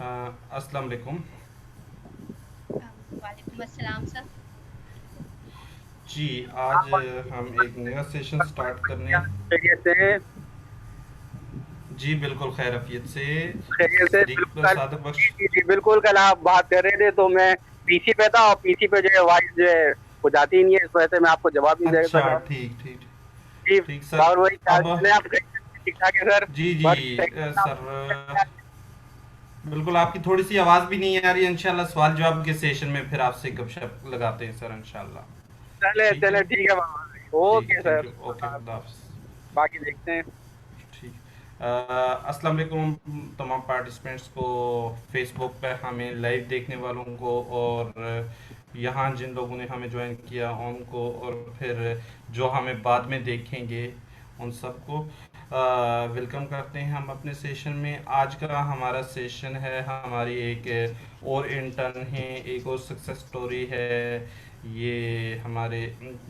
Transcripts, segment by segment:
अस्सलाम वालेकुम। वालेकुम अस्सलाम सर। जी, आज हम एक नया सेशन स्टार्ट करने। खैरियत से। जी बिल्कुल, खैर आफियत से। खैरियत से सदीक बिल्कुल कल। सादिक जी बख्श। जी जी बिल्कुल, कल आप बात कर रहे थे तो मैं पीसी पे था, और पीसी पे जो है वॉइस जो है वो जाती ही नहीं है, इस वजह से मैं आपको जवाब नहीं दे अच्छा, सका। ठीक ठीक। जी। ठीक सर। और वही चाल अब चले, आप खैरियत से? ठीक ठाक है सर। जी जी। बस सर, बिल्कुल आपकी थोड़ी सी आवाज़ भी नहीं आ रही है। इंशाल्लाह सवाल जवाब के सेशन में फिर आपसे गपशप लगाते हैं सर, इंशाल्लाह। चले ठीक चले, है। ठीक है बाबा भाई। ठीक है, okay thank sir, you. Okay, Allah खुदा हाफिज़। हाफ़िज़। बाकी देखते हैं। ठीक। अस्सलाम वालेकुम तमाम पार्टिसिपेंट्स को, फेसबुक पे हमें लाइव देखने वालों को, और यहाँ जिन लोगों ने हमें ज्वाइन किया उनको, और फिर जो हमें बाद में देखेंगे उन सबको वेलकम करते हैं हम अपने सेशन में। आज का हमारा सेशन है, हमारी एक और इंटर्न है, एक और सक्सेस स्टोरी है। ये हमारे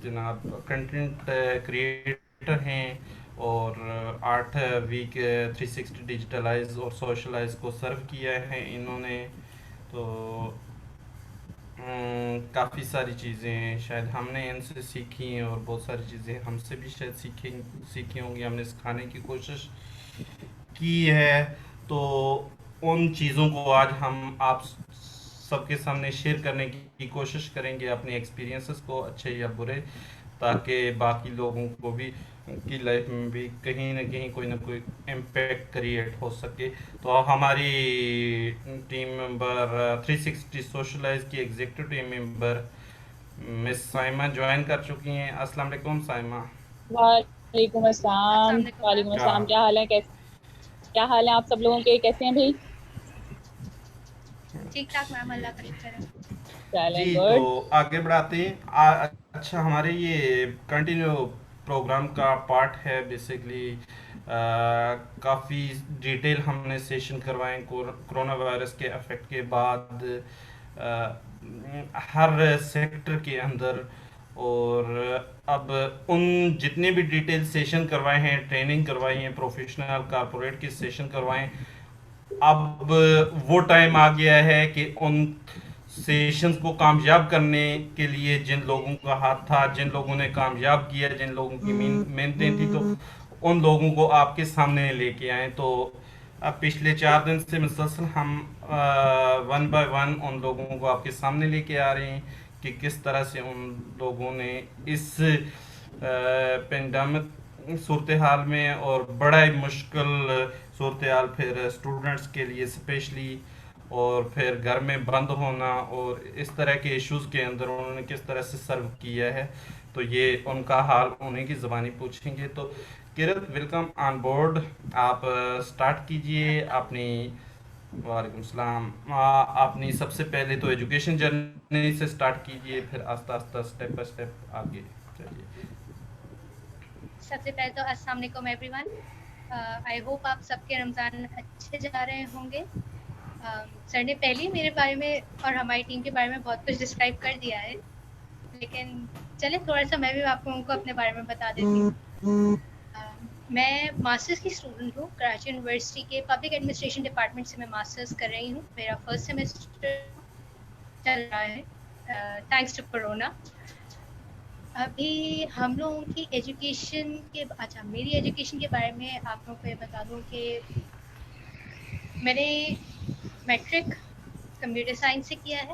जनाब कंटेंट क्रिएटर हैं, और 8 वीक 360 डिजिटलाइज और सोशलाइज को सर्व किया है इन्होंने। तो काफ़ी सारी चीज़ें शायद हमने इनसे सीखी हैं, और बहुत सारी चीज़ें हमसे भी शायद सीखी होंगी, हमने सिखाने की कोशिश की है। तो उन चीज़ों को आज हम आप सबके सामने शेयर करने की कोशिश करेंगे, अपने एक्सपीरियंसेस को, अच्छे या बुरे, ताकि बाकी लोगों को भी की लाइफ में भी कहीं ना कोई इम्पैक्ट क्रिएट हो सके। तो हमारी टीम मेंबर 360 सोशलाइज की executive team member miss Saima join कर चुकी हैं। अस्सलाम वालेकुम साइमा। वालेकुम अस्सलाम। अस्सलाम वालेकुम मैम। वालेकुम अस्सलाम। हाँ। क्या हाल है? क्या हाल है आप सब लोगों के? कैसे हैं भाई? ठीक ठाक मैम, अल्लाह का शुक्र है। चलें, जी, तो गुड। आगे बढ़ाते हैं। अच्छा, हमारे ये कंटिन्यू प्रोग्राम का पार्ट है बेसिकली। काफ़ी डिटेल हमने सेशन करवाए कोरोना वायरस के इफेक्ट के बाद, हर सेक्टर के अंदर। और अब उन जितने भी डिटेल सेशन करवाए हैं, ट्रेनिंग करवाई है, प्रोफेशनल कारपोरेट के सेशन करवाए हैं, अब वो टाइम आ गया है कि उन सेशंस को कामयाब करने के लिए जिन लोगों का हाथ था, जिन लोगों ने कामयाब किया, जिन लोगों की मेहनतें थी, तो उन लोगों को आपके सामने लेके आए। तो अब पिछले 4 दिन से मुसलसल हम वन बाय वन उन लोगों को आपके सामने लेके आ रहे हैं कि किस तरह से उन लोगों ने इस पेंडेमिक सूरत हाल में, और बड़ा ही मुश्किल सूरत हाल फिर स्टूडेंट्स के लिए स्पेशली, और फिर घर में बंद होना और इस तरह के इश्यूज़ के अंदर उन्होंने किस तरह से सर्व किया है। तो ये उनका हाल उन्हीं की ज़बानी पूछेंगे। तो किरत, वेलकम ऑन बोर्ड। आप स्टार्ट कीजिए अपनी। वालेकुम सलाम। अपनी सबसे पहले तो एजुकेशन जर्नी से स्टार्ट कीजिए, फिर आस्ता आस्ता स्टेप बाय स्टेप आगे चलिए। सबसे पहले तो अस्सलाम वालेकुम एवरीवन। आई होप आप सबके रमज़ान अच्छे जा रहे होंगे। सर ने पहले ही मेरे बारे में और हमारी टीम के बारे में बहुत कुछ डिस्क्राइब कर दिया है, लेकिन चले थोड़ा सा मैं भी आप लोगों को अपने बारे में बता देती हूँ। मैं मास्टर्स की स्टूडेंट हूँ, कराची यूनिवर्सिटी के पब्लिक एडमिनिस्ट्रेशन डिपार्टमेंट से मैं मास्टर्स कर रही हूँ। मेरा फर्स्ट सेमेस्टर चल रहा है, थैंक्स टू कोरोना। अभी हम लोगों की एजुकेशन के, अच्छा मेरी एजुकेशन के बारे में आप लोगों को ये बता दूं कि मैंने मैट्रिक कंप्यूटर साइंस से किया है।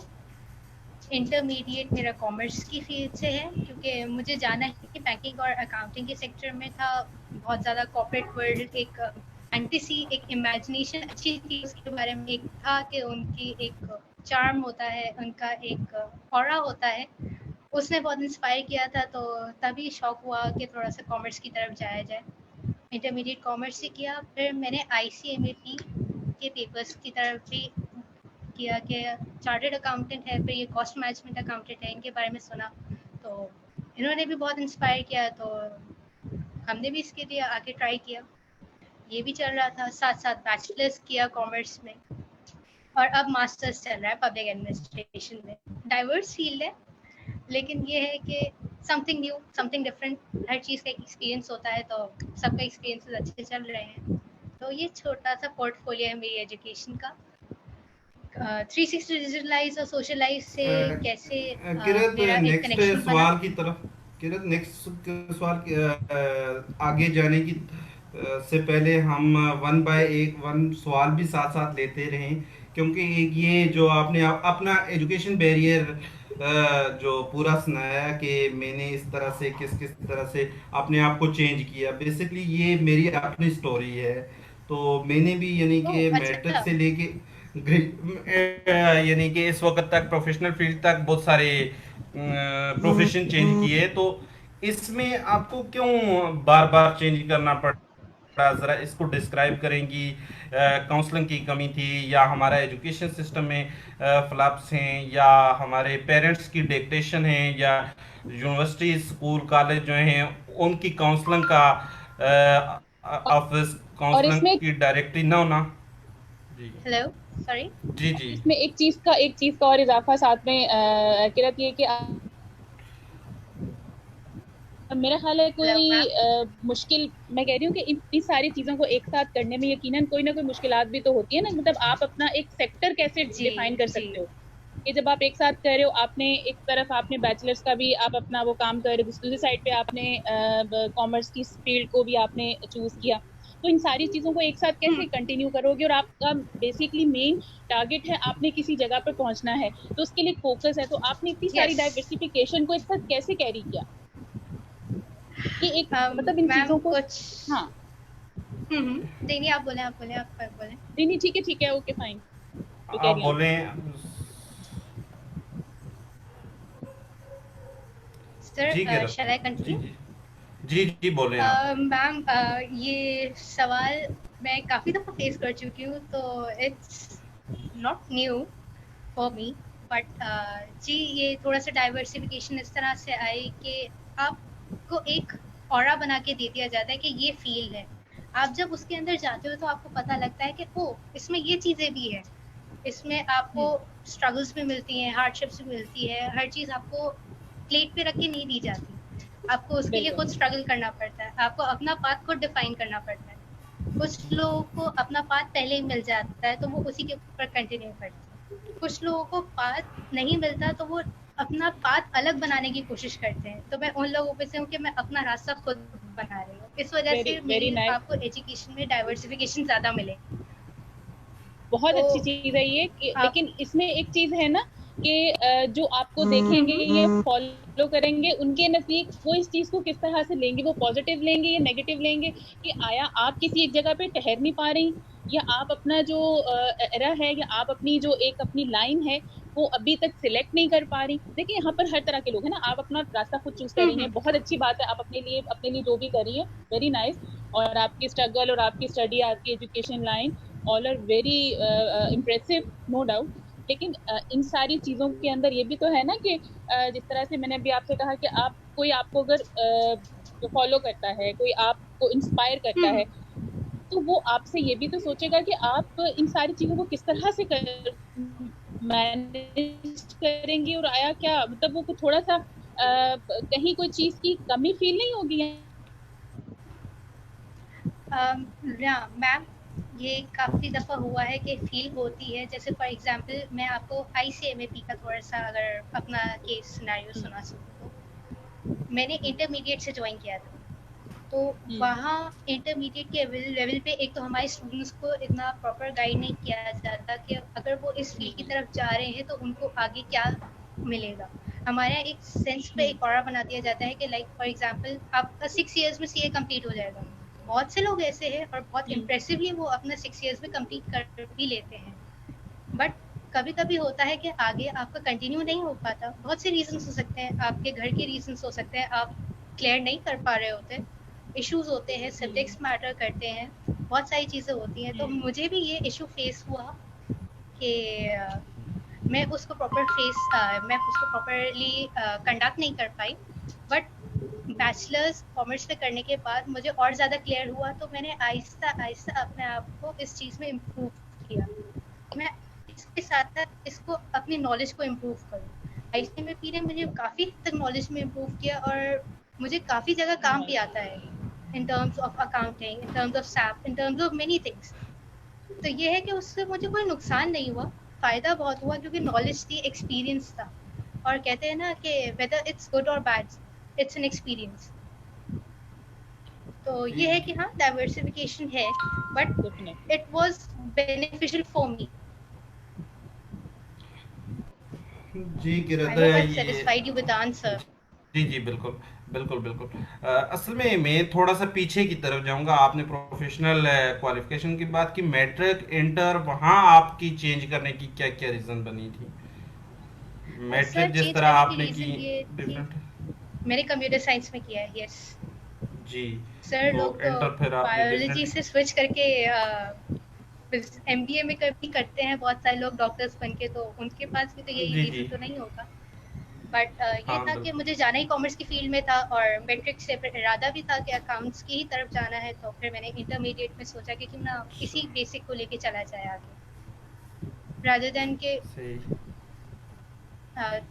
इंटरमीडिएट मेरा कॉमर्स की फील्ड से है, क्योंकि मुझे जाना है कि बैंकिंग और अकाउंटिंग के सेक्टर में था। बहुत ज़्यादा कॉर्पोरेट वर्ल्ड एक फैंटेसी, एक इमेजिनेशन अच्छी थी उसके बारे में। एक था कि उनकी एक चार्म होता है, उनका एक ऑरा होता है, उसने बहुत इंस्पायर किया था। तो तभी शौक हुआ कि थोड़ा सा कॉमर्स की तरफ जाया जाए। इंटरमीडिएट कॉमर्स से किया, फिर मैंने आईसीएमएपी के पेपर्स की तरफ भी किया कि चार्टर्ड अकाउंटेंट है, फिर ये कॉस्ट मैनेजमेंट अकाउंटेंट है, इनके बारे में सुना। तो इन्होंने भी बहुत इंस्पायर किया, तो हमने भी इसके लिए आगे ट्राई किया। ये भी चल रहा था, साथ साथ बैचलर्स किया कॉमर्स में, और अब मास्टर्स चल रहा है पब्लिक एडमिनिस्ट्रेशन में। डाइवर्स फील्ड है, लेकिन ये है कि समथिंग न्यू, समथिंग डिफरेंट, हर चीज़ का एक्सपीरियंस होता है। तो सबका एक्सपीरियंस अच्छे चल रहे हैं। तो ये छोटा सा पोर्टफोलियो है मेरी एजुकेशन का। 360 डिजिटल लाइफ और सोशल लाइफ से कैसे किरत मेरा एक नेक्स्ट कनेक्शन बना। सवाल की तरफ, किरत नेक्स्ट सवाल आगे जाने की से पहले हम वन बाय एक वन सवाल भी साथ साथ लेते रहें, क्योंकि एक ये जो आपने अपना एजुकेशन बैरियर जो पूरा सुनाया कि मैंने इस तरह से किस किस तरह से अपने आप को चेंज किया, बेसिकली ये मेरी अपनी स्टोरी है। तो मैंने भी यानी कि ओह मैट्रिक अच्छा। से लेके यानी कि इस वक्त तक प्रोफेशनल फील्ड तक बहुत सारे प्रोफेशन चेंज किए, तो इसमें आपको क्यों बार बार चेंज करना पड़ा, जरा इसको डिस्क्राइब करेंगी? काउंसलिंग की कमी थी, या हमारा एजुकेशन सिस्टम में फ्लॉप्स हैं, या हमारे पेरेंट्स की डिक्टेशन है, या यूनिवर्सिटी स्कूल कॉलेज जो हैं उनकी काउंसलिंग का ऑफिस और काउंसलिंग इसमें की डायरेक्टली ना होना? जी हेलो, सॉरी। जी जी। इसमें एक चीज का और इजाफा साथ में किरत ये कि मेरा ख्याल है हेलो कोई मैम। मुश्किल, मैं कह रही हूँ कि इतनी सारी चीजों को एक साथ करने में यकीनन कोई ना कोई मुश्किलात भी तो होती है ना। मतलब आप अपना एक सेक्टर कैसे जी डिफाइन कर जी। सकते हो कि जब आप एक साथ कर रहे हो, आपने एक तरफ आपने बैचलर्स का भी आप अपना वो काम कर रहे हो, दूसरी साइड पे आपने कॉमर्स की फील्ड को भी आपने चूज किया, तो इन सारी चीजों को एक साथ कैसे कंटिन्यू करोगे? और आपका बेसिकली मेन टारगेट है आपने किसी जगह पर पहुंचना है, तो उसके लिए फोकस है, तो आपने इतनी सारी यस। डाइवर्सिफिकेशन को एक साथ कैसे कैरी किया? ये एक मतलब इन मैम चीजों को। कुछ। हाँ, नहीं नहीं, आप बोले, आप बोले, आप बोले। नहीं नहीं, ठीक है, ओके फाइन, यू आप कैरी ऑन। बोलें। जी सर किरत। शैल आई जी कंटिन्यू? जी। जी जी बोलें आप। मैम ये सवाल मैं काफ़ी दफ़ा फेस कर चुकी हूँ, तो it's not new for me. But जी, ये थोड़ा सा डाइवर्सिफिकेशन इस तरह से आई कि आपको एक ऑरा बना के दे दिया जाता है कि ये फील्ड है। आप जब उसके अंदर जाते हो तो आपको पता लगता है कि ओ, इसमें ये चीज़ें भी है। इसमें आपको स्ट्रगल्स भी मिलती हैं, हार्डशिप्स भी मिलती है, हर चीज़ आपको प्लेट पे रख के नहीं दी जाती। आपको उसके लिए बिल्कुल। खुद स्ट्रगल करना पड़ता है, आपको अपना पाथ खुद डिफाइन करना पड़ता है। कुछ लोगों को अपना पाथ पहले ही मिल जाता है तो वो उसी के ऊपर कंटिन्यू करते हैं। कुछ लोगों को पाथ नहीं मिलता तो वो अपना पाथ अलग बनाने की कोशिश करते हैं। तो मैं उन लोगों में से हूँ कि मैं अपना रास्ता खुद बना रही हूँ। इस वजह वेरी से वेरी मेरी नाइस। आपको एजुकेशन में डाइवर्सिफिकेशन ज़्यादा मिले। बहुत तो अच्छी चीज है ये कि, आप। लेकिन इसमें एक चीज है ना कि जो आपको देखेंगे ये फॉलो करेंगे, उनके नजदीक वो इस चीज को किस तरह से लेंगे, वो पॉजिटिव लेंगे या नेगेटिव लेंगे? कि आया आप किसी एक जगह पे ठहर नहीं पा रही, या आप अपना जो एरा है, या आप अपनी जो एक अपनी लाइन है वो अभी तक सिलेक्ट नहीं कर पा रही। देखिए यहाँ पर हर तरह के लोग हैं ना, आप अपना रास्ता खुद चूज कर रही हैं, बहुत अच्छी बात है, आप अपने लिए जो भी कर रही है वेरी नाइस। और आपकी स्ट्रगल और आपकी स्टडी, आपकी education line all are very impressive, no doubt. लेकिन इन सारी चीजों के अंदर ये भी तो है ना कि जिस तरह से मैंने अभी आपसे कहा कि आप कोई आपको अगर फॉलो करता है, कोई आपको इंस्पायर करता है, तो वो आपसे ये भी तो सोचेगा कि आप इन सारी चीजों को किस तरह से मैनेज करेंगे। और आया क्या मतलब वो थोड़ा सा कहीं कोई चीज की कमी फील नहीं होगी? मैम, ये काफ़ी दफ़ा हुआ है कि फ़ील होती है। जैसे फॉर एग्ज़ाम्पल मैं आपको आईसीएमएपी का थोड़ा-सा अगर अपना केस सिनेरियो सुना सकूँ तो मैंने इंटरमीडिएट से जॉइन किया था। तो वहाँ इंटरमीडिएट के लेवल पे एक तो हमारे स्टूडेंट्स को इतना प्रॉपर गाइड नहीं किया जाता कि अगर वो इस फील्ड की तरफ जा रहे हैं तो उनको आगे क्या मिलेगा। हमारे यहाँ एक सेंस पे एक ऑरा बना दिया जाता है कि लाइक फॉर एग्ज़ाम्पल आपका 6 इयर्स में सीए कंप्लीट हो जाएगा। बहुत से लोग ऐसे हैं और बहुत इम्प्रेसिवली वो अपना 6 इयर्स में कंप्लीट कर भी लेते हैं। बट कभी-कभी होता है कि आगे आपका कंटिन्यू नहीं हो पाता। बहुत से रीज़न्स हो सकते हैं, आपके घर के रीज़न्स हो सकते हैं, आप क्लियर नहीं कर पा रहे होते, इश्यूज़ होते हैं, सब्जेक्ट्स मैटर करते हैं, बहुत सारी चीज़ें होती हैं। तो मुझे भी ये इश्यू फेस हुआ कि मैं उसको प्रॉपरली कंडक्ट नहीं कर पाई। बट बैचलर्स कॉमर्स में करने के बाद मुझे और ज़्यादा क्लियर हुआ, तो मैंने आहिस्ता-आहिस्ता अपने आप को इस चीज़ में इम्प्रूव किया। मैं इसके साथ-साथ इसको अपनी नॉलेज को इम्प्रूव करूँ। आईसीएमपी ने मुझे काफ़ी हद तक नॉलेज में इम्प्रूव किया और मुझे काफ़ी जगह काम भी आता है in terms of accounting, in terms of SAP, in terms of many things. तो ये है कि उससे मुझे कोई नुकसान नहीं हुआ, फ़ायदा बहुत हुआ क्योंकि नॉलेज थी, एक्सपीरियंस था। और कहते हैं ना कि वेदर इट्स गुड और बैड, इट्स एन एक्सपीरियंस। तो ये है कि हाँ, डाइवर्सिफिकेशन है, but definitely. It was beneficial for me. जी आई किरत, होप आई ये satisfied you with the answer. जी जी बिल्कुल, बिल्कुल बिल्कुल। असल में मैं थोड़ा सा पीछे की तरफ जाऊंगा। आपने प्रोफेशनल क्वालिफिकेशन की बात की, मैट्रिक इंटर, वहाँ आपकी चेंज करने की क्या क्या रीज़न बनी थी? सर मैट्रिक जिस चेंज तरह करने की आपने की रीज़न ये थी, डिफरेंट। मैंने कंप्यूटर साइंस में किया है, यस। जी। सर तो लोग तो इंटर फिर आपने बायोलॉजी डिफरेंट। से स्विच करके एमबीए में कभी करते हैं बहुत सारे लोग डॉक्टर्स बन के, तो उनके पास भी तो यही जी जी। रीज़न तो नहीं होगा। बट ये हाँ था कि बिल्कुल। मुझे जाना ही कॉमर्स की फील्ड में था और मैट्रिक से फिर इरादा भी था कि अकाउंट्स की ही तरफ जाना है, तो फिर मैंने इंटरमीडिएट में सोचा कि क्यों ना अच्छा। इसी बेसिक को लेके चला जाए आगे, rather than के सही।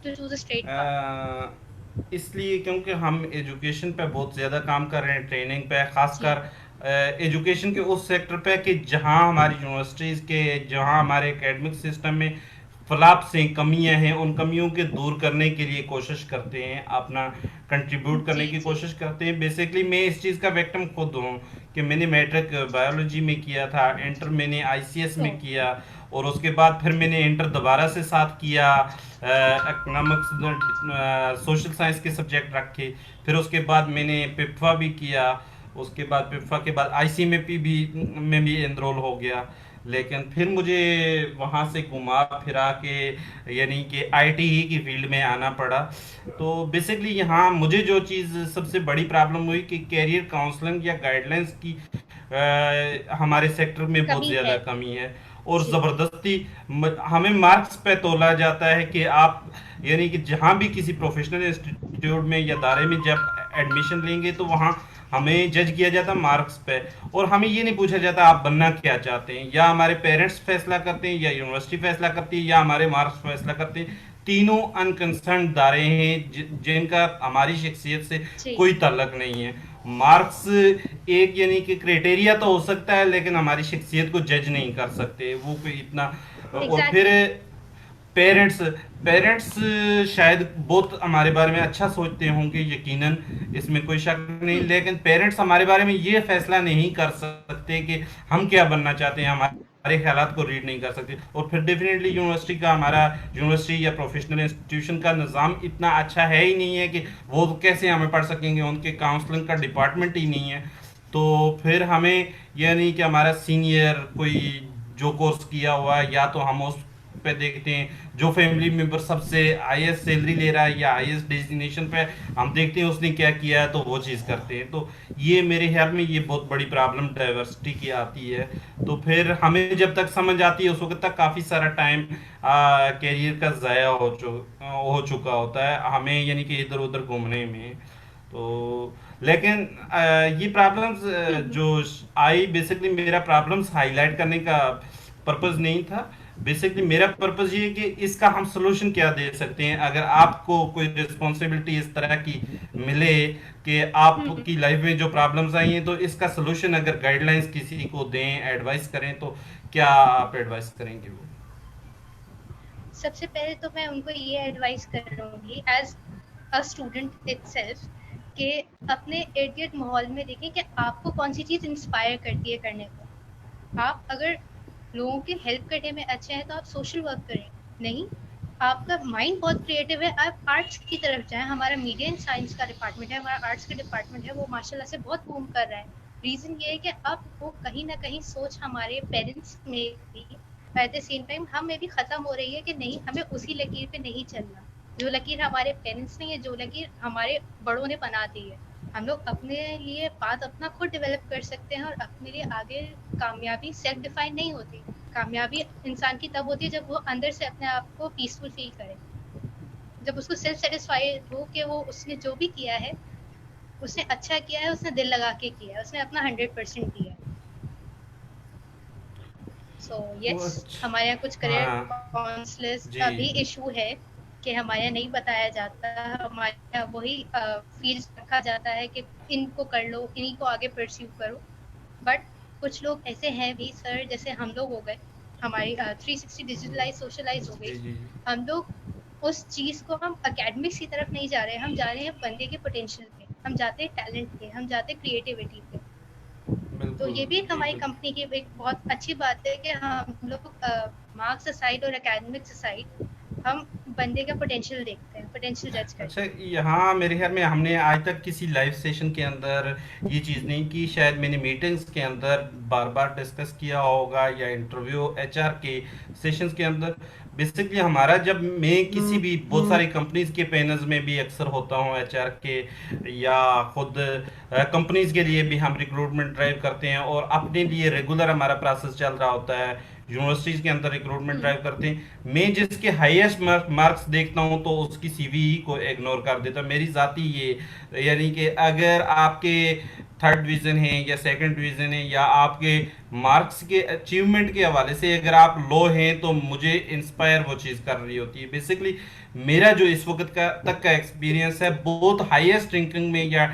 To choose a straight path. अ, इसलिए क्योंकि हम एजुकेशन पे बहुत ज़्यादा काम कर रहे हैं, ट्रेनिंग पे जी खासकर एजुकेशन के उस सेक्टर पे कि जहां हमारी यूनिवर्सिटीज़ के, जहां हमारे एकेडमिक सिस्टम में फलाप से कमियां हैं, उन कमियों के दूर करने के लिए कोशिश करते हैं, अपना कंट्रीब्यूट करने जी की जी कोशिश करते हैं। बेसिकली मैं इस चीज़ का विक्टिम खुद हूँ कि मैंने मैट्रिक बायोलॉजी में किया था, इंटर मैंने आईसीएस ओ में किया, और उसके बाद फिर मैंने इंटर दोबारा से साथ किया, इकोनॉमिक्स सोशल साइंस के सब्जेक्ट रखे। फिर उसके बाद मैंने पिपफा भी किया, उसके बाद पिपफा के बाद आईसी में भी एनरोल हो गया। लेकिन फिर मुझे वहाँ से घुमा फिरा के यानी कि आईटी ही की फील्ड में आना पड़ा। तो बेसिकली यहाँ मुझे जो चीज़ सबसे बड़ी प्रॉब्लम हुई कि कैरियर काउंसलिंग या गाइडलाइंस की हमारे सेक्टर में बहुत कमी ज़्यादा है। कमी है। और जी ज़बरदस्ती हमें मार्क्स पे तोला जाता है कि आप यानी कि जहाँ भी किसी प्रोफेशनल इंस्टीट्यूट में या दायरे में जब एडमिशन लेंगे तो वहाँ हमें जज किया जाता है मार्क्स पे, और हमें ये नहीं पूछा जाता आप बनना क्या चाहते हैं। या हमारे पेरेंट्स फैसला करते हैं, या यूनिवर्सिटी फैसला करती है, या हमारे मार्क्स फैसला करते हैं। तीनों अनकंसर्न दायरे हैं जिनका हमारी शख्सियत से जी कोई ताल्लुक नहीं है। मार्क्स एक यानी कि क्राइटेरिया तो हो सकता है, लेकिन हमारी शख्सियत को जज नहीं कर सकते वो कोई इतना। और फिर एग्जैक्टली। पेरेंट्स पेरेंट्स शायद बहुत हमारे बारे में अच्छा सोचते होंगे, यकीनन इसमें कोई शक नहीं, लेकिन पेरेंट्स हमारे बारे में ये फैसला नहीं कर सकते कि हम क्या बनना चाहते हैं, हमारे ख्यालात को रीड नहीं कर सकते। और फिर डेफिनेटली हमारा यूनिवर्सिटी या प्रोफेशनल इंस्टीट्यूशन का निज़ाम इतना अच्छा है ही नहीं है कि वो कैसे हमें पढ़ सकेंगे, उनके काउंसलिंग का डिपार्टमेंट ही नहीं है। तो फिर हमें यानी कि हमारा सीनियर कोई जो कोर्स किया हुआ है, या तो हम उस पे देखते हैं जो फैमिली मेंबर सबसे हाईएस्ट सैलरी ले रहा है या हाईएस्ट डेजिग्नेशन पे, हम देखते हैं उसने क्या किया है तो वो चीज़ करते हैं। तो ये मेरे ख्याल में ये बहुत बड़ी प्रॉब्लम डाइवर्सिटी की आती है। तो फिर हमें जब तक समझ आती है उस वक्त तक काफ़ी सारा टाइम कैरियर का ज़ाया हो चुका होता है हमें, यानी कि इधर उधर घूमने में। तो लेकिन ये प्रॉब्लम्स जो आई, बेसिकली मेरा प्रॉब्लम्स हाईलाइट करने का पर्पस नहीं था। बेसिकली मेरा पर्पस ये है कि इसका हम सोल्यूशन क्या दे सकते हैं। अगर आपको कोई रिस्पॉन्सिबिलिटी इस तरह की मिले कि आपकी लाइफ में जो प्रॉब्लम्स आई हैं, तो इसका सोल्यूशन अगर गाइडलाइंस किसी को दें, एडवाइस करें, तो क्या आप एडवाइस करेंगे वो? सबसे पहले तो मैं उनको ये एडवाइस करूँगी एज अ स्टूडेंट इटसेल्फ कि अपने इर्द गिर्द माहौल में देखें कि आपको कौन सी चीज़ इंस्पायर करती है करने को। आप अगर लोगों की हेल्प करने में अच्छे हैं तो आप सोशल वर्क करें। नहीं, आपका माइंड बहुत क्रिएटिव है, आप आर्ट्स की तरफ जाएं। हमारा मीडिया एंड साइंस का डिपार्टमेंट है, हमारा आर्ट्स का डिपार्टमेंट है, वो माशाल्लाह से बहुत बूम कर रहा है। रीज़न ये है कि अब वो कहीं ना कहीं सोच हमारे पेरेंट्स में भी एट द सेम टाइम हम में भी ख़त्म हो रही है कि नहीं, हमें उसी लकीर पे नहीं चलना जो लकीर हमारे पेरेंट्स ने या जो लकीर हमारे बड़ों ने बना दी है। हम लोग अपने लिए बात अपना खुद डेवलप कर सकते हैं और अपने लिए आगे कामयाबी सेल्फ डिफाइन नहीं होती। कामयाबी इंसान की तब होती है जब वो अंदर से अपने आप को पीसफुल फील करे, जब उसको सेल्फ सेटिस्फाइड हो कि वो उसने जो भी किया है उसने अच्छा किया है, उसने दिल लगा के किया है, उसने अपना 100% दिया है। सो वो यस, अच्छा। हमारे यहाँ कुछ करियर हाँ। काउंसलर्स जी। अभी इशू है कि हमारे यहाँ नहीं बताया जाता। हमारे यहाँ वही फील्ड रखा जाता है कि इनको कर लो, इन्हीं को आगे परस्यू करो। बट कुछ लोग ऐसे हैं भी सर, जैसे हम लोग हो गए, हमारी 360 डिजिटलाइज सोशलाइज हो जी गई। जी हम लोग उस चीज़ को हम एकेडमिक्स की तरफ नहीं जा रहे हैं, हम जा रहे हैं बंदे के पोटेंशियल पे, हम जाते हैं टैलेंट पे, हम जाते हैं क्रिएटिविटी पे। तो बिल्कुल ये भी जी हमारी बिल्कुल। कंपनी की एक बहुत अच्छी बात है कि हम लोग मार्क्स असाइड और एकेडमिक्स असाइड हम बंदे का पोटेंशियल देखते हैं, पोटेंशियल जज अच्छा, करते हैं। यहाँ मेरे ख्याल में हमने आज तक किसी लाइव सेशन के अंदर ये चीज़ नहीं की, शायद मैंने मीटिंग्स के अंदर बार बार डिस्कस किया होगा या इंटरव्यू एचआर के सेशंस के अंदर। बेसिकली हमारा, जब मैं किसी भी बहुत सारी कंपनीज के पैनल्स में भी अक्सर होता हूँ एचआर के, या खुद कंपनीज के लिए भी हम रिक्रूटमेंट ड्राइव करते हैं और अपने लिए रेगुलर हमारा प्रोसेस चल रहा होता है, यूनिवर्सिटीज़ के अंदर रिक्रूटमेंट ड्राइव करते हैं। मैं जिसके हाईएस्ट मार्क्स देखता हूं तो उसकी सीवी को इग्नोर कर देता, मेरी ज़ाती ये, यानी कि अगर आपके थर्ड डिवीज़न है या सेकंड डिवीज़न है या आपके मार्क्स के अचीवमेंट के हवाले से अगर आप लो हैं तो मुझे इंस्पायर वो चीज़ कर रही होती है। बेसिकली मेरा जो इस वक्त का तक का एक्सपीरियंस है, बहुत हाईएस्ट रैंकिंग में या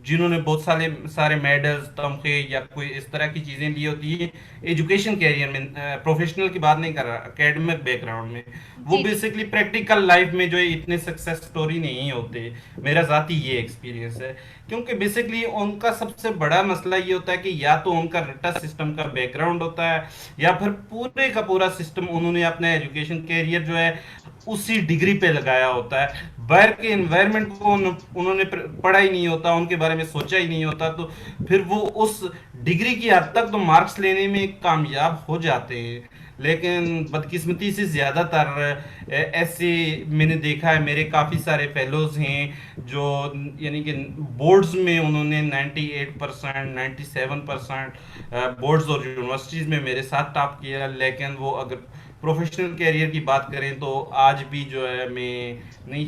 जिन्होंने बहुत सारे सारे मेडल्स, तमखे या कोई इस तरह की चीज़ें ली होती है एजुकेशन कैरियर में, प्रोफेशनल की बात नहीं कर रहा, एकेडमिक बैकग्राउंड में, वो जी, जी। बेसिकली प्रैक्टिकल लाइफ में जो है इतने सक्सेस स्टोरी नहीं होते। मेरा ज़ाती ये एक्सपीरियंस है, क्योंकि बेसिकली उनका सबसे बड़ा मसला ये होता है कि या तो उनका रट्टा सिस्टम का बैकग्राउंड होता है या फिर पूरे का पूरा सिस्टम उन्होंने अपना एजुकेशन कैरियर जो है उसी डिग्री पे लगाया होता है, बाहर के एनवायरनमेंट को उन्होंने पढ़ा ही नहीं होता, उनके बारे में सोचा ही नहीं होता, तो फिर वो उस डिग्री की हद तक तो मार्क्स लेने में कामयाब हो जाते हैं। लेकिन बदकिस्मती से ज़्यादातर ऐसे मैंने देखा है, मेरे काफ़ी सारे फेलोज़ हैं जो यानी कि बोर्ड्स में उन्होंने 98%, 97% बोर्ड्स और यूनिवर्सिटीज़ में मेरे साथ टॉप किया, लेकिन वो अगर प्रोफेशनल कैरियर की बात करें तो आज भी जो है मैं नहीं,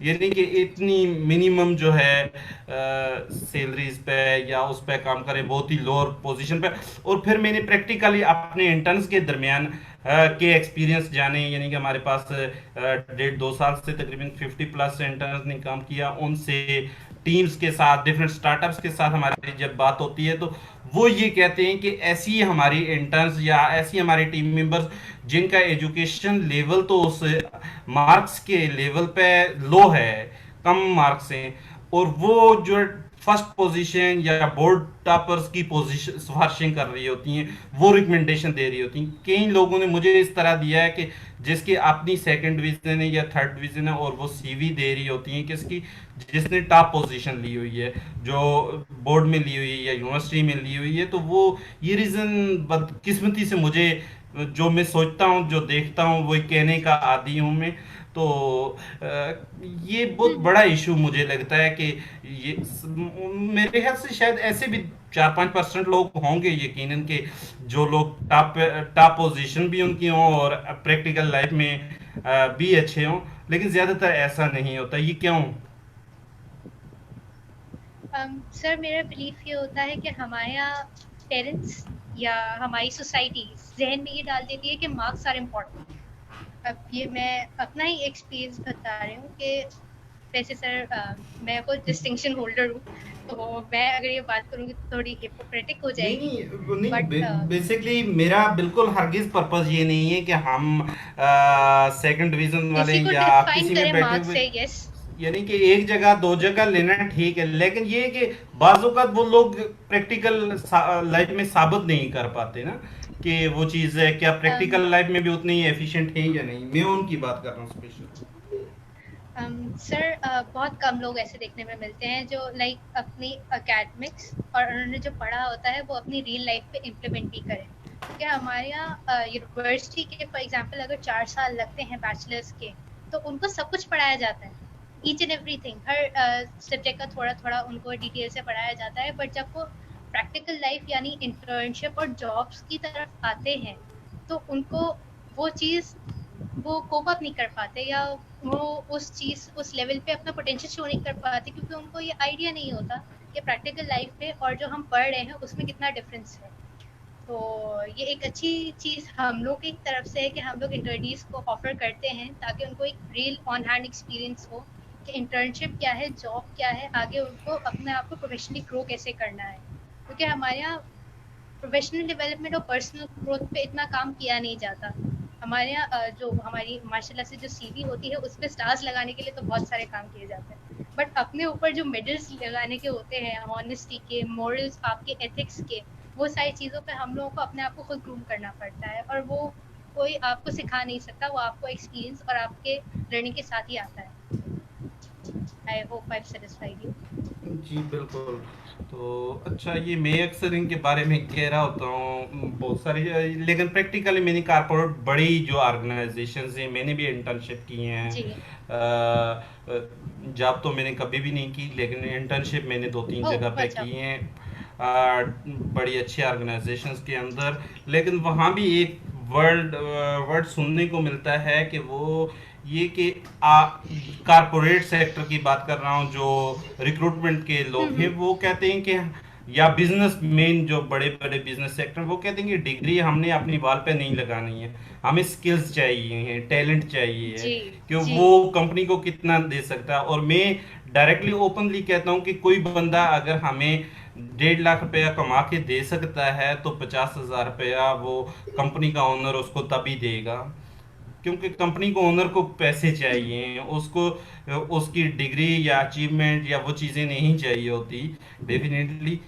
यानी कि इतनी मिनिमम जो है सैलरीज पे या उस पे काम करें, बहुत ही लोअर पोजीशन पे। और फिर मैंने प्रैक्टिकली अपने इंटर्न्स के दरमियान के एक्सपीरियंस जाने, यानी कि हमारे पास 1.5-2 साल से तकरीबन 50+ इंटर्न्स ने काम किया, उनसे टीम्स के साथ, डिफरेंट स्टार्टअप्स के साथ हमारी जब बात होती है तो वो ये कहते हैं कि ऐसी हमारी इंटर्न्स या ऐसी हमारी टीम मेंबर्स जिनका एजुकेशन लेवल तो उस मार्क्स के लेवल पे लो है, कम मार्क्स हैं, और वो जो फर्स्ट पोजीशन या बोर्ड टॉपर्स की पोजीशन सिफारिशें कर रही होती हैं, वो रिकमेंडेशन दे रही होती हैं। कई लोगों ने मुझे इस तरह दिया है कि जिसकी अपनी सेकंड डिवीजन है या थर्ड डिवीजन है और वो सीवी दे रही होती हैं किसकी, जिसने टॉप पोजीशन ली हुई है, जो बोर्ड में ली हुई है या यूनिवर्सिटी में ली हुई है, तो वो ये रीज़न बदकिस्मती से मुझे, जो मैं सोचता हूँ, जो देखता हूँ, वो कहने का आदी हूँ मैं। तो ये बहुत बड़ा इशू मुझे लगता है कि ये मेरे ख्याल से शायद ऐसे भी 4-5% लोग होंगे यकीनन के जो लोग टॉप टॉप पोजीशन भी उनकी हों और प्रैक्टिकल लाइफ में भी अच्छे हों, लेकिन ज़्यादातर ऐसा नहीं होता। ये क्यों? सर मेरा बिलीफ ये होता है कि हमारे यहाँ पेरेंट्स या हमारी सोसाइटी जहन में ये डाल देती है कि मार्क्स आर इम्पोर्टेंट। अब ये मैं अपना ही एक्सपीरियंस बता रही हूँ कि वैसे सर मैं खुद डिस्टिंक्शन होल्डर हूँ, तो मैं अगर ये बात करूँगी तो थोड़ी हिपोक्रेटिक हो नहीं जाएगी। नहीं बट नहीं, बेसिकली मेरा बिल्कुल हरगिज पर्पस ये नहीं है कि हम सेकंड डिवीजन वाले किसी को या डिफाइन किसी में करें बैठे मार्क्स हुए, से, यस। यानी कि एक जगह दो जगह लेना ठीक है, लेकिन ये है कि बाज़ औक़ात वो लोग प्रैक्टिकल लाइफ में साबित नहीं कर पाते ना कि वो चीज़ है, क्या प्रैक्टिकल लाइफ में भी उतनी ही एफिशिएंट है या नहीं। मैं उनकी बात कर रहा हूँ स्पेशल। सर बहुत कम लोग ऐसे देखने में मिलते हैं जो लाइक अपनी एकेडमिक्स और उन्होंने जो पढ़ा होता है वो अपनी रियल लाइफ पे इम्प्लीमेंट भी करें। क्योंकि हमारे यहाँ यूनिवर्सिटी के फॉर एग्जांपल अगर 4 साल लगते हैं बैचलर्स के, तो उनको सब कुछ पढ़ाया जाता है, each and everything, her subject का थोड़ा थोड़ा उनको डिटेल से पढ़ाया जाता है। बट जब वो प्रैक्टिकल लाइफ यानी इंटर्नशिप और जॉब्स की तरफ आते हैं तो उनको वो चीज़ वो कोप अप नहीं कर पाते, या वो उस चीज़ उस लेवल पे अपना पोटेंशियल शो नहीं कर पाते, क्योंकि उनको ये आइडिया नहीं होता कि प्रैक्टिकल लाइफ पे और जो हम पढ़ रहे हैं उसमें कितना डिफरेंस है। तो ये एक अच्छी चीज़ हम लोग की तरफ से है कि हम लोग इंटर्नीज को ऑफर करते हैं ताकि उनको एक रियल ऑन हैंड एक्सपीरियंस हो कि इंटर्नशिप क्या है, जॉब क्या है, आगे उनको अपने आप को प्रोफेशनली ग्रो कैसे करना है। क्योंकि हमारे यहाँ प्रोफेशनल डेवलपमेंट और पर्सनल ग्रोथ पे इतना काम किया नहीं जाता। हमारे यहाँ जो हमारी माशाल्लाह से जो सीवी होती है उस पे स्टार्स लगाने के लिए तो बहुत सारे काम किए जाते हैं, बट अपने ऊपर जो मेडल्स लगाने के होते हैं ऑनेस्टी के, मॉरल्स, आपके एथिक्स के, वो सारी चीज़ों पे हम लोगों को अपने आप को खुद ग्रूम करना पड़ता है, और वो कोई आपको सिखा नहीं सकता, वो आपको एक्सपीरियंस और आपके लर्निंग के साथ ही आता है। I hope I have satisfied you. जी बिल्कुल। तो अच्छा, ये मैं अक्सर इनके बारे में कह रहा होता हूँ बहुत सारी, लेकिन प्रैक्टिकली मैंने कारपोरेट बड़ी जो ऑर्गेनाइजेशंस हैं मैंने भी इंटर्नशिप की हैं। जी। जॉब तो मैंने कभी भी नहीं की, लेकिन इंटर्नशिप मैंने 2-3 ओह, जगह पे अच्छा। की हैं बड़ी अच्छी ऑर्गेनाइजेशंस के अंदर। लेकिन वहाँ भी एक वर्ड सुनने को मिलता है कि वो ये कि कारपोरेट सेक्टर की बात कर रहा हूँ, जो रिक्रूटमेंट के लोग हैं वो कहते हैं कि, या बिजनेस मैन जो बड़े बड़े बिजनेस सेक्टर, वो कहते हैं कि डिग्री हमने अपनी वाल पे नहीं लगानी है, हमें स्किल्स चाहिए हैं, टैलेंट चाहिए है जी कि जी। वो कंपनी को कितना दे सकता है। और मैं डायरेक्टली ओपनली कहता हूँ कि कोई बंदा अगर हमें 1.5 लाख रुपया कमा के दे सकता है तो 50,000 रुपया वो कंपनी का ओनर उसको तभी देगा, क्योंकि कंपनी को ओनर को पैसे चाहिए, उसको उसकी डिग्री या अचीवमेंट या वो चीज़ें नहीं चाहिए होती। डेफिनेटली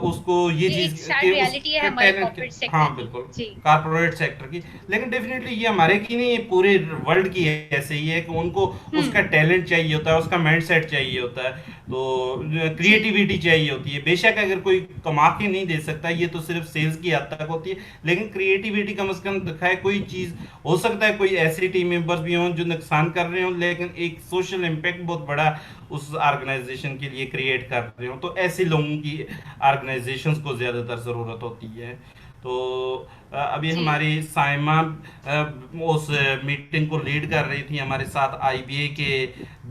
उसको ये ये एक चीज़ सैड कि रियलिटी है उसका हमारे टैलेंट, कॉर्पोरेट सेक्टर हाँ की। बिल्कुल, जी। कारपोरेट सेक्टर की। लेकिन डेफिनेटली ये हमारे की नहीं, पूरे वर्ल्ड की ऐसे ही है कि उनको उसका टैलेंट चाहिए होता है, उसका माइंडसेट चाहिए होता है, तो क्रिएटिविटी चाहिए होती है। बेशक अगर कोई कमा के नहीं दे सकता, ये तो सिर्फ सेल्स की हद तक होती है, लेकिन क्रिएटिविटी कम से कम दिखाए कोई चीज़। हो सकता है कोई ऐसे टीम मेंबर्स भी हों जो नुकसान कर रहे हों, लेकिन एक सोशल इम्पैक्ट बहुत बड़ा उस ऑर्गेनाइजेशन के लिए क्रिएट कर रहे हो, तो ऐसे लोगों की ऑर्गेनाइजेशंस को ज़्यादातर ज़रूरत होती है। तो अभी जी। हमारी साइमा उस मीटिंग को लीड कर रही थी, हमारे साथ आईबीए के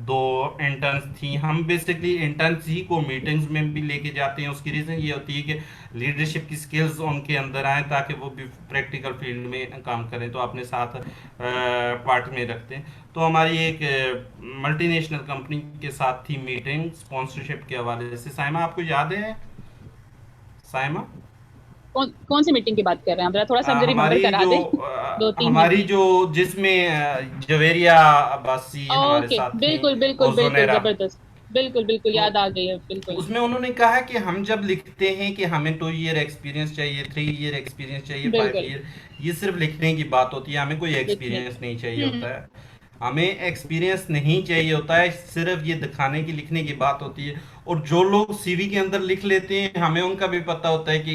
2 इंटर्न्स थी। हम बेसिकली इंटर्न्स ही को मीटिंग्स में भी लेके जाते हैं, उसकी रीज़न ये होती है कि लीडरशिप की स्किल्स उनके अंदर आए ताकि वो भी प्रैक्टिकल फील्ड में काम करें, तो अपने साथ पार्ट में रखते हैं। तो हमारी एक मल्टीनेशनल कंपनी के साथ थी मीटिंग स्पॉन्सरशिप के हवाले से। साइमा, आपको याद है साइमा? कौन सी मीटिंग की बात कर रहे हैं? जरा थोड़ा सा मुझे रिमेम्बर हमारी करा जो दें। 2-3 हमारी मीटिंग। जो जिसमें जवेरिया अब्बासी हमारे ओके, साथ थी, बिल्कुल बिल्कुल और बिल्कुल, जोनेरा। जबरदस्त। बिल्कुल बिल्कुल, तो याद आ गई है, बिल्कुल। उसमें उन्होंने कहा कि हम जब लिखते हैं कि हमें 2 ईयर एक्सपीरियंस चाहिए, 3 ईयर एक्सपीरियंस चाहिए, फाइव बिल्कुल, ईयर ये सिर्फ लिखने की बात होती है, हमें कोई लिखने एक्सपीरियंस नहीं चाहिए हम्म। होता है। हमें एक्सपीरियंस नहीं चाहिए होता है, सिर्फ ये दिखाने की, लिखने की बात होती है। और जो लोग सीवी के अंदर लिख लेते हैं, हमें उनका भी पता होता है कि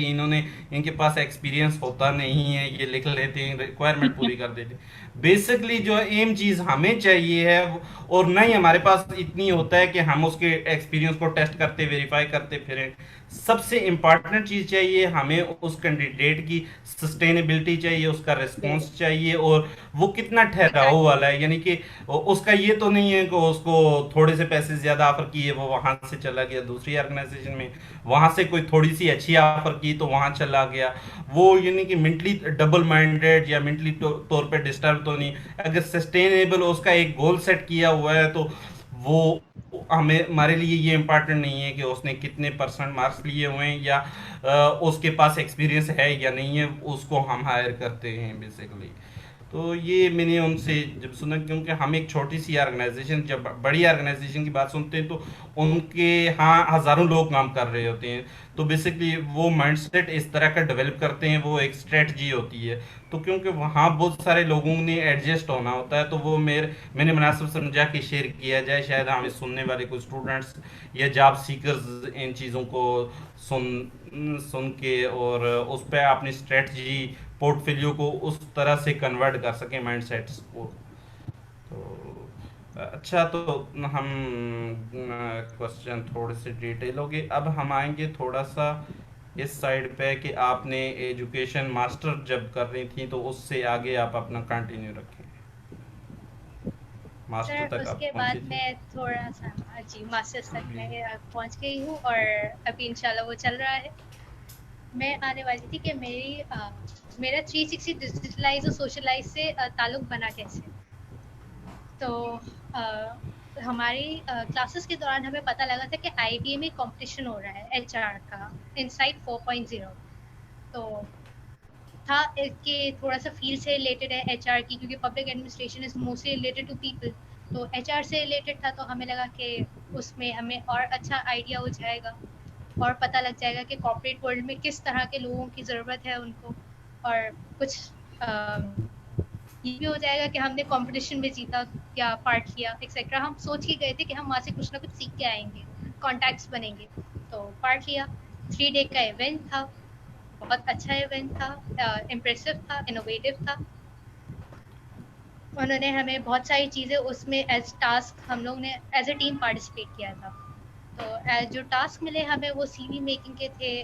इनके पास एक्सपीरियंस होता नहीं है, ये लिख लेते हैं, रिक्वायरमेंट पूरी कर देते हैं। बेसिकली जो एम चीज़ हमें चाहिए है और नहीं हमारे पास इतनी होता है कि हम उसके एक्सपीरियंस को टेस्ट करते, वेरीफाई करते फिरें। सबसे इम्पॉर्टेंट चीज़ चाहिए हमें, उस कैंडिडेट की सस्टेनेबिलिटी चाहिए, उसका रिस्पॉन्स चाहिए, और वो कितना ठहराव वाला है। यानी कि उसका ये तो नहीं है कि उसको थोड़े से पैसे ज़्यादा ऑफर किए, वो वहाँ से चला गया दूसरी ऑर्गेनाइजेशन में, वहाँ से कोई थोड़ी सी अच्छी ऑफर की तो वहाँ चला गया। वो यानी कि मेंटली डबल माइंडेड या मेंटली तौर पे डिस्टर्ब तो नहीं। अगर सस्टेनेबल उसका एक गोल सेट किया हुआ है, तो वो हमें, हमारे लिए ये इम्पोर्टेंट नहीं है कि उसने कितने परसेंट मार्क्स लिए हुए हैं या उसके पास एक्सपीरियंस है या नहीं है, उसको हम हायर करते हैं बेसिकली। तो ये मैंने उनसे जब सुना, क्योंकि हम एक छोटी सी ऑर्गेनाइजेशन, जब बड़ी ऑर्गेनाइजेशन की बात सुनते हैं तो उनके यहाँ हज़ारों लोग काम कर रहे होते हैं, तो बेसिकली वो माइंडसेट इस तरह का डेवलप करते हैं, वो एक स्ट्रेटजी होती है। तो क्योंकि वहाँ बहुत सारे लोगों ने एडजस्ट होना होता है, तो वो मैंने मुनासिब समझा कि शेयर किया जाए, शायद हमें सुनने वाले कुछ स्टूडेंट्स या जॉब सीकर्स इन चीज़ों को सुन सुन के और उस पर अपनी स्ट्रेटजी, पोर्टफोलियो को उस तरह से कन्वर्ट कर सकें माइंडसेट्स को। तो अच्छा, तो हम क्वेश्चन थोड़े से डिटेल हो गए। अब हम आएंगे थोड़ा सा इस साइड पे कि आपने एजुकेशन मास्टर जब कर रही थी तो उससे आगे आप अपना कंटिन्यू रखें, मास्टर सर तक आप उसके पहुंची बाद थी। मैं थोड़ा सा, जी, मास्टर्स तक जी मैं पहुंच गई हूँ, और अभी इंशाल्लाह वो चल रहा है। मैं आने वाली थी कि मेरा 360 डिजिटलाइज और सोशलाइज से ताल्लुक बना कैसे। तो हमारी क्लासेस के दौरान हमें पता लगा था कि आईबीए में कंपटीशन हो रहा है एचआर का, इनसाइट 4.0। तो था कि थोड़ा सा फील्ड से रिलेटेड है एचआर की, क्योंकि public administration is mostly related to people, तो एचआर से रिलेटेड था, तो हमें लगा कि उसमें हमें और अच्छा आइडिया हो जाएगा और पता लग जाएगा कि कॉर्पोरेट वर्ल्ड में किस तरह के लोगों की ज़रूरत है उनको, और कुछ ये भी हो जाएगा कि हमने कंपटीशन में जीता क्या, पार्ट लिया एक्सेट्रा। हम सोच के गए थे कि हम वहाँ से कुछ ना कुछ सीख के आएंगे, कॉन्टैक्ट्स बनेंगे, तो पार्ट लिया। 3 डे का इवेंट था, बहुत अच्छा इवेंट था, इम्प्रेसिव था, इनोवेटिव था। उन्होंने हमें बहुत सारी चीज़ें उसमें एज टास्क, हम लोग ने एज अ टीम पार्टिसिपेट किया था। तो जो टास्क मिले हमें वो सीवी मेकिंग के थे।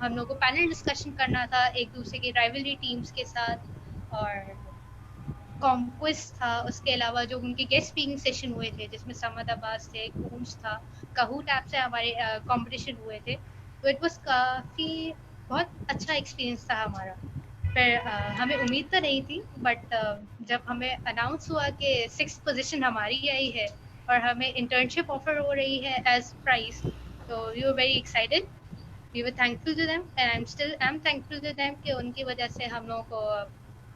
हम लोग को पैनल डिस्कशन करना था एक दूसरे के राइवलरी टीम्स के साथ, और कॉन्क्वेस्ट था। उसके अलावा जो उनके गेस्ट स्पीकिंग सेशन हुए थे जिसमें समद अब्बास थे, कूंज था, कहूट ऐप से हमारे कंपटीशन हुए थे, तो इट वाज काफ़ी बहुत अच्छा एक्सपीरियंस था हमारा। फिर हमें उम्मीद तो नहीं थी, बट जब हमें अनाउंस हुआ कि 6th पोजीशन हमारी आई है और हमें इंटर्नशिप ऑफर हो रही है एज प्राइस, तो we were very excited. We were thankful to them and I am thankful to them कि उनकी वजह से हम लोगों को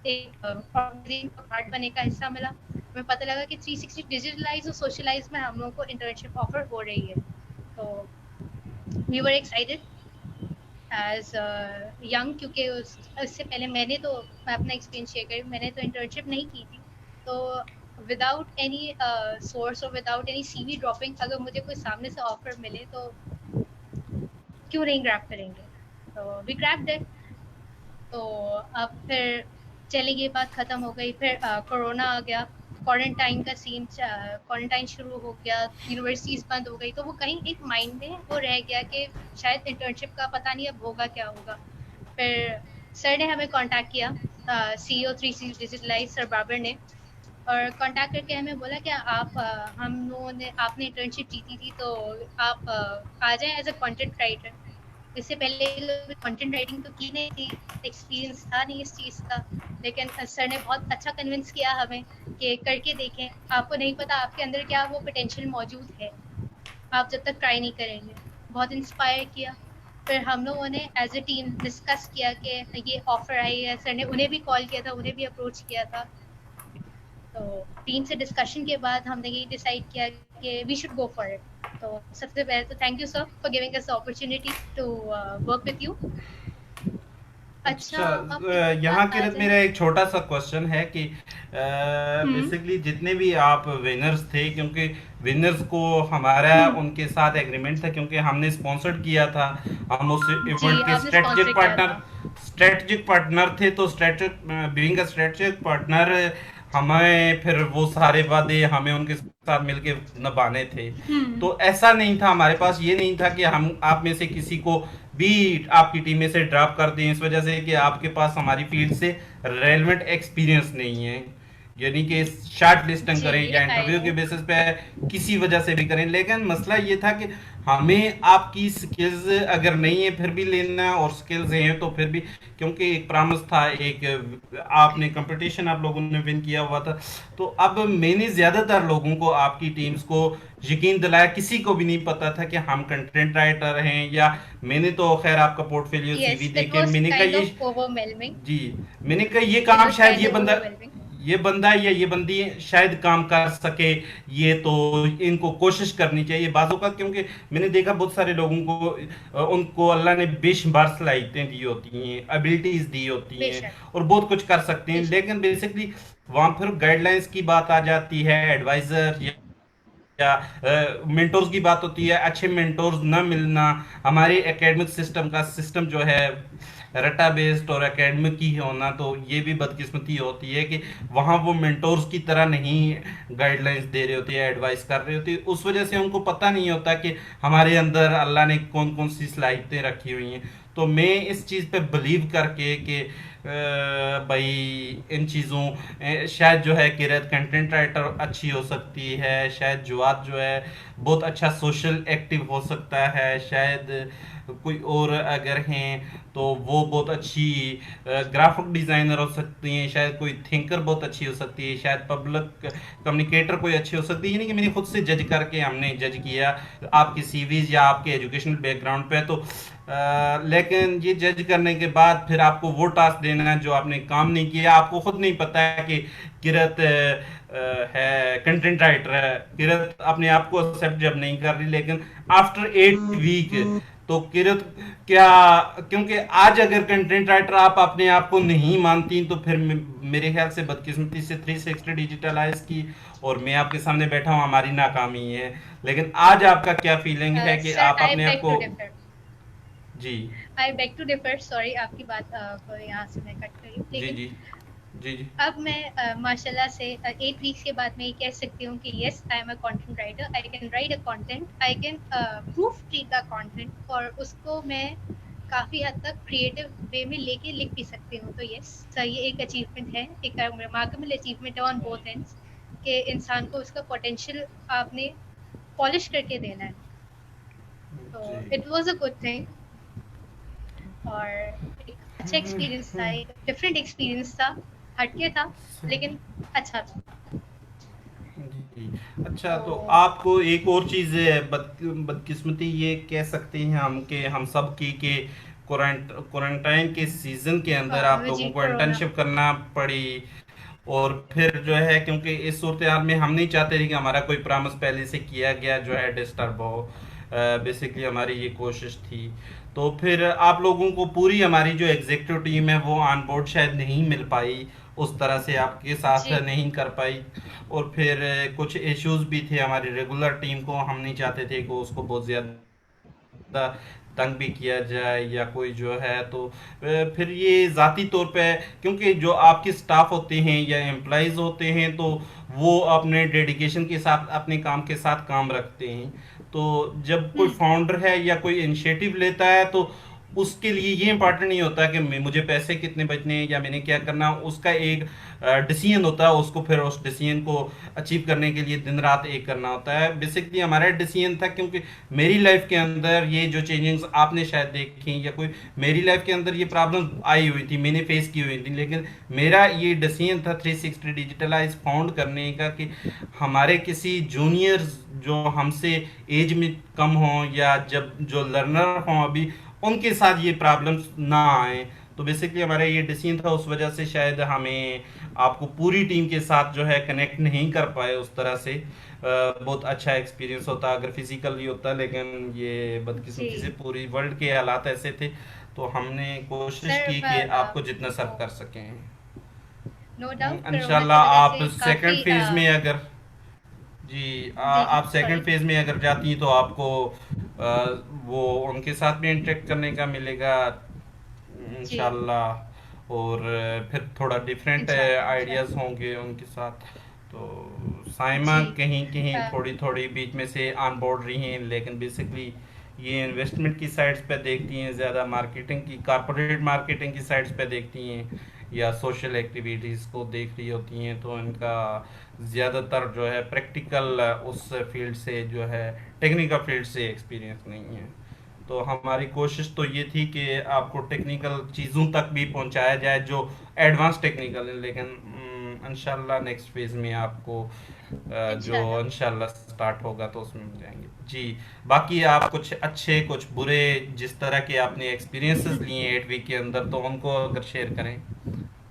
एक ऑर्गेनाइजिंग का पार्ट बनने का हिस्सा मिला। हमें पता लगा कि 360 डिजिटलाइज और सोशलाइज में हम लोगों को इंटर्नशिप ऑफर हो रही है, तो we were excited as young, क्योंकि उससे पहले मैं अपना एक्सपीरियंस शेयर करूँ, मैंने तो इंटर्नशिप नहीं की थी, तो विदाउट एनी सोर्स और विदाउट एनी सीवी ड्रॉपिंग अगर मुझे कोई सामने से ऑफर मिले तो क्यों नहीं ग्रैब करेंगे, तो वी ग्रैब्ड इट। तो अब फिर चली गई, बात ख़त्म हो गई। फिर कोरोना आ गया, क्वारंटाइन का सीन, क्वारंटाइन शुरू हो गया, यूनिवर्सिटीज़ बंद हो गई, तो वो कहीं एक माइंड में वो रह गया कि शायद इंटर्नशिप का पता नहीं अब होगा क्या होगा। फिर सर ने हमें कांटेक्ट किया, CEO 360 डिजिटलाइज सर बाबर ने, और कांटेक्ट करके हमें बोला कि आप हम लोगों ने, आपने इंटर्नशिप जीती थी तो आप आ जाएं एज अ कंटेंट राइटर। इससे पहले कंटेंट राइटिंग तो की नहीं थी, एक्सपीरियंस था नहीं इस चीज़ का, लेकिन सर ने बहुत अच्छा कन्विंस किया हमें कि करके देखें, आपको नहीं पता आपके अंदर क्या वो पोटेंशियल मौजूद है, आप जब तक ट्राई नहीं करेंगे। बहुत इंस्पायर किया। फिर हम लोगों ने एज अ टीम डिस्कस किया कि ये ऑफर आई है, सर ने उन्हें भी कॉल किया था, उन्हें भी अप्रोच किया था, तो टीम से डिस्कशन के बाद हमने ये डिसाइड किया कि we should go for it. तो सबसे पहले तो thank you sir for giving us the opportunity to work with you. अच्छा, अच्छा, अब एक यहाँ बात आ किरत जाए। मेरा एक छोटा सा क्वेश्चन है कि हम्म। बेसिकली जितने भी आप विनर्स थे, क्योंकि विनर्स को हमारा उनके साथ एग्रीमेंट था, क्योंकि हमने स्पॉन्सर्ड किया था, हम उस जी, इवेंट के आपने स्पॉन्सर किया था। स्ट्रेटजिक पार्टनर थे, तो strategic being a strategic partner हमें फिर वो सारे वादे हमें उनके साथ मिलके निभाने थे। हम्म। तो ऐसा नहीं था, हमारे पास ये नहीं था कि हम आप में से किसी को भी आपकी टीम में से ड्रॉप कर दें इस वजह से कि आपके पास हमारी फील्ड से रेलेवेंट एक्सपीरियंस नहीं है, यानी कि शॉर्ट लिस्टिंग जी, करें या आई इंटरव्यू नो। के बेसिस पे किसी वजह से भी करें। लेकिन मसला ये था कि हमें आपकी स्किल्स अगर नहीं है फिर भी लेना, और स्किल्स हैं तो फिर भी, क्योंकि एक प्रॉमिस था, एक आपने कंपटीशन आप लोगों ने विन किया हुआ था। तो अब मैंने ज़्यादातर लोगों को, आपकी टीम्स को यकीन दिलाया, किसी को भी नहीं पता था कि हम कंटेंट राइटर हैं, या मैंने तो खैर आपका पोर्टफोलियो यस, सीवी इट देखे वाज मैंने कहा काइंड ये, ऑफ ओवरवेलमिंग। जी, मैंने कहा ये इट काम वाज शायद काइंड ऑफ ओवरवेलमिंग। ये बंदा या ये बंदी शायद काम कर सके, ये तो इनको कोशिश करनी चाहिए बाजू का, क्योंकि मैंने देखा बहुत सारे लोगों को उनको अल्लाह ने बेशुमार सलाहियतें दी होती हैं, एबिलिटीज दी होती हैं, बेशक, और बहुत कुछ कर सकते हैं, बेशक। लेकिन बेसिकली वहाँ फिर गाइडलाइंस की बात आ जाती है, एडवाइजर या मेंटोर्स की बात होती है, अच्छे मेंटोर्स न मिलना। हमारे एकेडमिक सिस्टम का सिस्टम जो है रटा बेस्ड और एकेडमिक ही होना, तो ये भी बदकिस्मती होती है कि वहाँ वो मेंटोर्स की तरह नहीं गाइडलाइंस दे रहे होते हैं, एडवाइस कर रहे होते हैं। उस वजह से उनको पता नहीं होता कि हमारे अंदर अल्लाह ने कौन कौन सी सलाहियतें रखी हुई हैं। तो मैं इस चीज़ पे बिलीव करके कि भाई इन चीज़ों शायद जो है किरत कंटेंट राइटर अच्छी हो सकती है, शायद जुआद जो है बहुत अच्छा सोशल एक्टिव हो सकता है, शायद कोई और अगर हैं तो वो बहुत अच्छी ग्राफिक डिज़ाइनर हो सकती हैं, शायद कोई थिंकर बहुत अच्छी हो सकती है, शायद पब्लिक कम्युनिकेटर कोई अच्छी हो सकती है। यानी कि मैंने खुद से जज करके हमने जज किया आपकी सीवीज या आपके एजुकेशनल बैकग्राउंड पे, तो लेकिन ये जज करने के बाद फिर आपको वो टास्क देना है जो आपने काम नहीं किया, आपको खुद नहीं पता है कि किरत है कंटेंट राइटर है, किरत अपने आप को एक्सेप्ट जब नहीं कर रही, लेकिन आफ्टर 8 वीक तो किरत क्या, क्योंकि आज अगर कंटेंट राइटर आप अपने आप को नहीं मानती तो फिर मेरे ख्याल से बदकिस्मती से 360 डिजिटलाइज की और मैं आपके सामने बैठा हूँ, हमारी नाकामी है। लेकिन आज आपका क्या फीलिंग है कि सर आप आई अपने आप बेग टू को। डिफर, जी I beg to differ, sorry आपकी बात को यहाँ से मैं कट करी, जी लेकिन जी जी जी अब मैं माशाल्लाह से 8 वीक्स के बाद मैं ये कह सकती हूँ कि yes I am a content writer, I can write a content, I can proof read the content और उसको मैं काफ़ी हद तक क्रिएटिव वे में लेके लिख भी सकती हूँ। तो यस ये एक अचीवमेंट है, एक रिमार्केबल अचीवमेंट है ऑन बोथ एंड्स, कि इंसान को उसका पोटेंशियल आपने पॉलिश करके देना है। तो जी it was a good thing और एक अच्छा एक्सपीरियंस था, एक डिफरेंट एक्सपीरियंस था, हटके था लेकिन अच्छा था। जी। अच्छा, तो तो आपको एक और चीज़ बदकिस्मती ये कह सकते हैं हम कि हम सब की कि क्वारंटाइन के सीजन के अंदर आप जी लोगों को कोरोना। इंटर्नशिप करना पड़ी, और फिर जो है क्योंकि इस सूरत हाल में हम नहीं चाहते थे कि हमारा कोई प्रॉमिस पहले से किया गया जो है डिस्टर्ब हो, बेसिकली हमारी ये कोशिश थी। तो फिर आप लोगों को पूरी हमारी जो एग्जीक्यूटिव टीम है वो ऑन बोर्ड शायद नहीं मिल पाई, उस तरह से आपके साथ जी नहीं कर पाई, और फिर कुछ इश्यूज भी थे हमारी रेगुलर टीम को, हम नहीं चाहते थे कि उसको बहुत ज़्यादा तंग भी किया जाए या कोई जो है तो फिर ये ज़ाती तौर पे, क्योंकि जो आपके स्टाफ होते हैं या एम्प्लॉयज़ होते हैं तो वो अपने डेडिकेशन के साथ अपने काम के साथ काम रखते हैं। तो जब कोई फाउंडर है या कोई इनिशिएटिव लेता है तो उसके लिए ये इंपॉर्टेंट नहीं होता कि मुझे पैसे कितने बचने हैं या मैंने क्या करना, उसका एक डिसीजन होता है, उसको फिर उस डिसीजन को अचीव करने के लिए दिन रात एक करना होता है। बेसिकली हमारा डिसीजन था, क्योंकि मेरी लाइफ के अंदर ये जो चेंजेस आपने शायद देखी या कोई मेरी लाइफ के अंदर ये प्रॉब्लम आई हुई थी, मैंने फेस की हुई थी, लेकिन मेरा ये डिसीजन था 360 डिजिटलाइज फाउंड करने का कि हमारे किसी जूनियर्स जो हमसे एज में कम हों या जब जो लर्नर हों अभी, उनके साथ ये प्रॉब्लम्स ना आए। तो बेसिकली हमारा ये डिसीजन था, उस वजह से शायद हमें आपको पूरी टीम के साथ जो है कनेक्ट नहीं कर पाए उस तरह से। बहुत अच्छा एक्सपीरियंस होता अगर फिजिकली होता, लेकिन ये जी बदकिस्मती से पूरी वर्ल्ड के हालात ऐसे थे, तो हमने कोशिश सर की कि आपको जितना सर्व कर सकें। नो डाउट कोरोना की इंशाल्लाह वजह आप से सेकंड काफ़ी फेज में अगर जी जी आप सेकंड सॉरी फेज में अगर जाती हैं तो आपको वो उनके साथ भी इंटरेक्ट करने का मिलेगा जी इंशाल्लाह, और फिर थोड़ा डिफरेंट इंशाल्लाह आइडियाज इंशाल्लाह होंगे उनके साथ। तो साइमा जी कहीं कहीं अ, थोड़ी थोड़ी बीच में से ऑन बोर्ड रही हैं, लेकिन बेसिकली ये इन्वेस्टमेंट की साइड्स पे देखती हैं ज़्यादा, मार्केटिंग की कॉरपोरेट मार्केटिंग की साइड्स पे देखती हैं या सोशल एक्टिविटीज़ को देख रही होती हैं, तो इनका ज़्यादातर जो है प्रैक्टिकल उस फील्ड से जो है टेक्निकल फील्ड से एक्सपीरियंस नहीं है। तो हमारी कोशिश तो ये थी कि आपको टेक्निकल चीज़ों तक भी पहुंचाया जाए जो एडवांस टेक्निकल है, लेकिन इंशाल्लाह नेक्स्ट फेज़ में आपको जो इंशाल्लाह इंशाल्लाह स्टार्ट होगा तो उसमें मिल जाएंगे। जी, बाकी आप कुछ अच्छे कुछ बुरे जिस तरह के आपने एक्सपीरियंसेस लिए 8 वीक के अंदर, तो उनको अगर शेयर करें।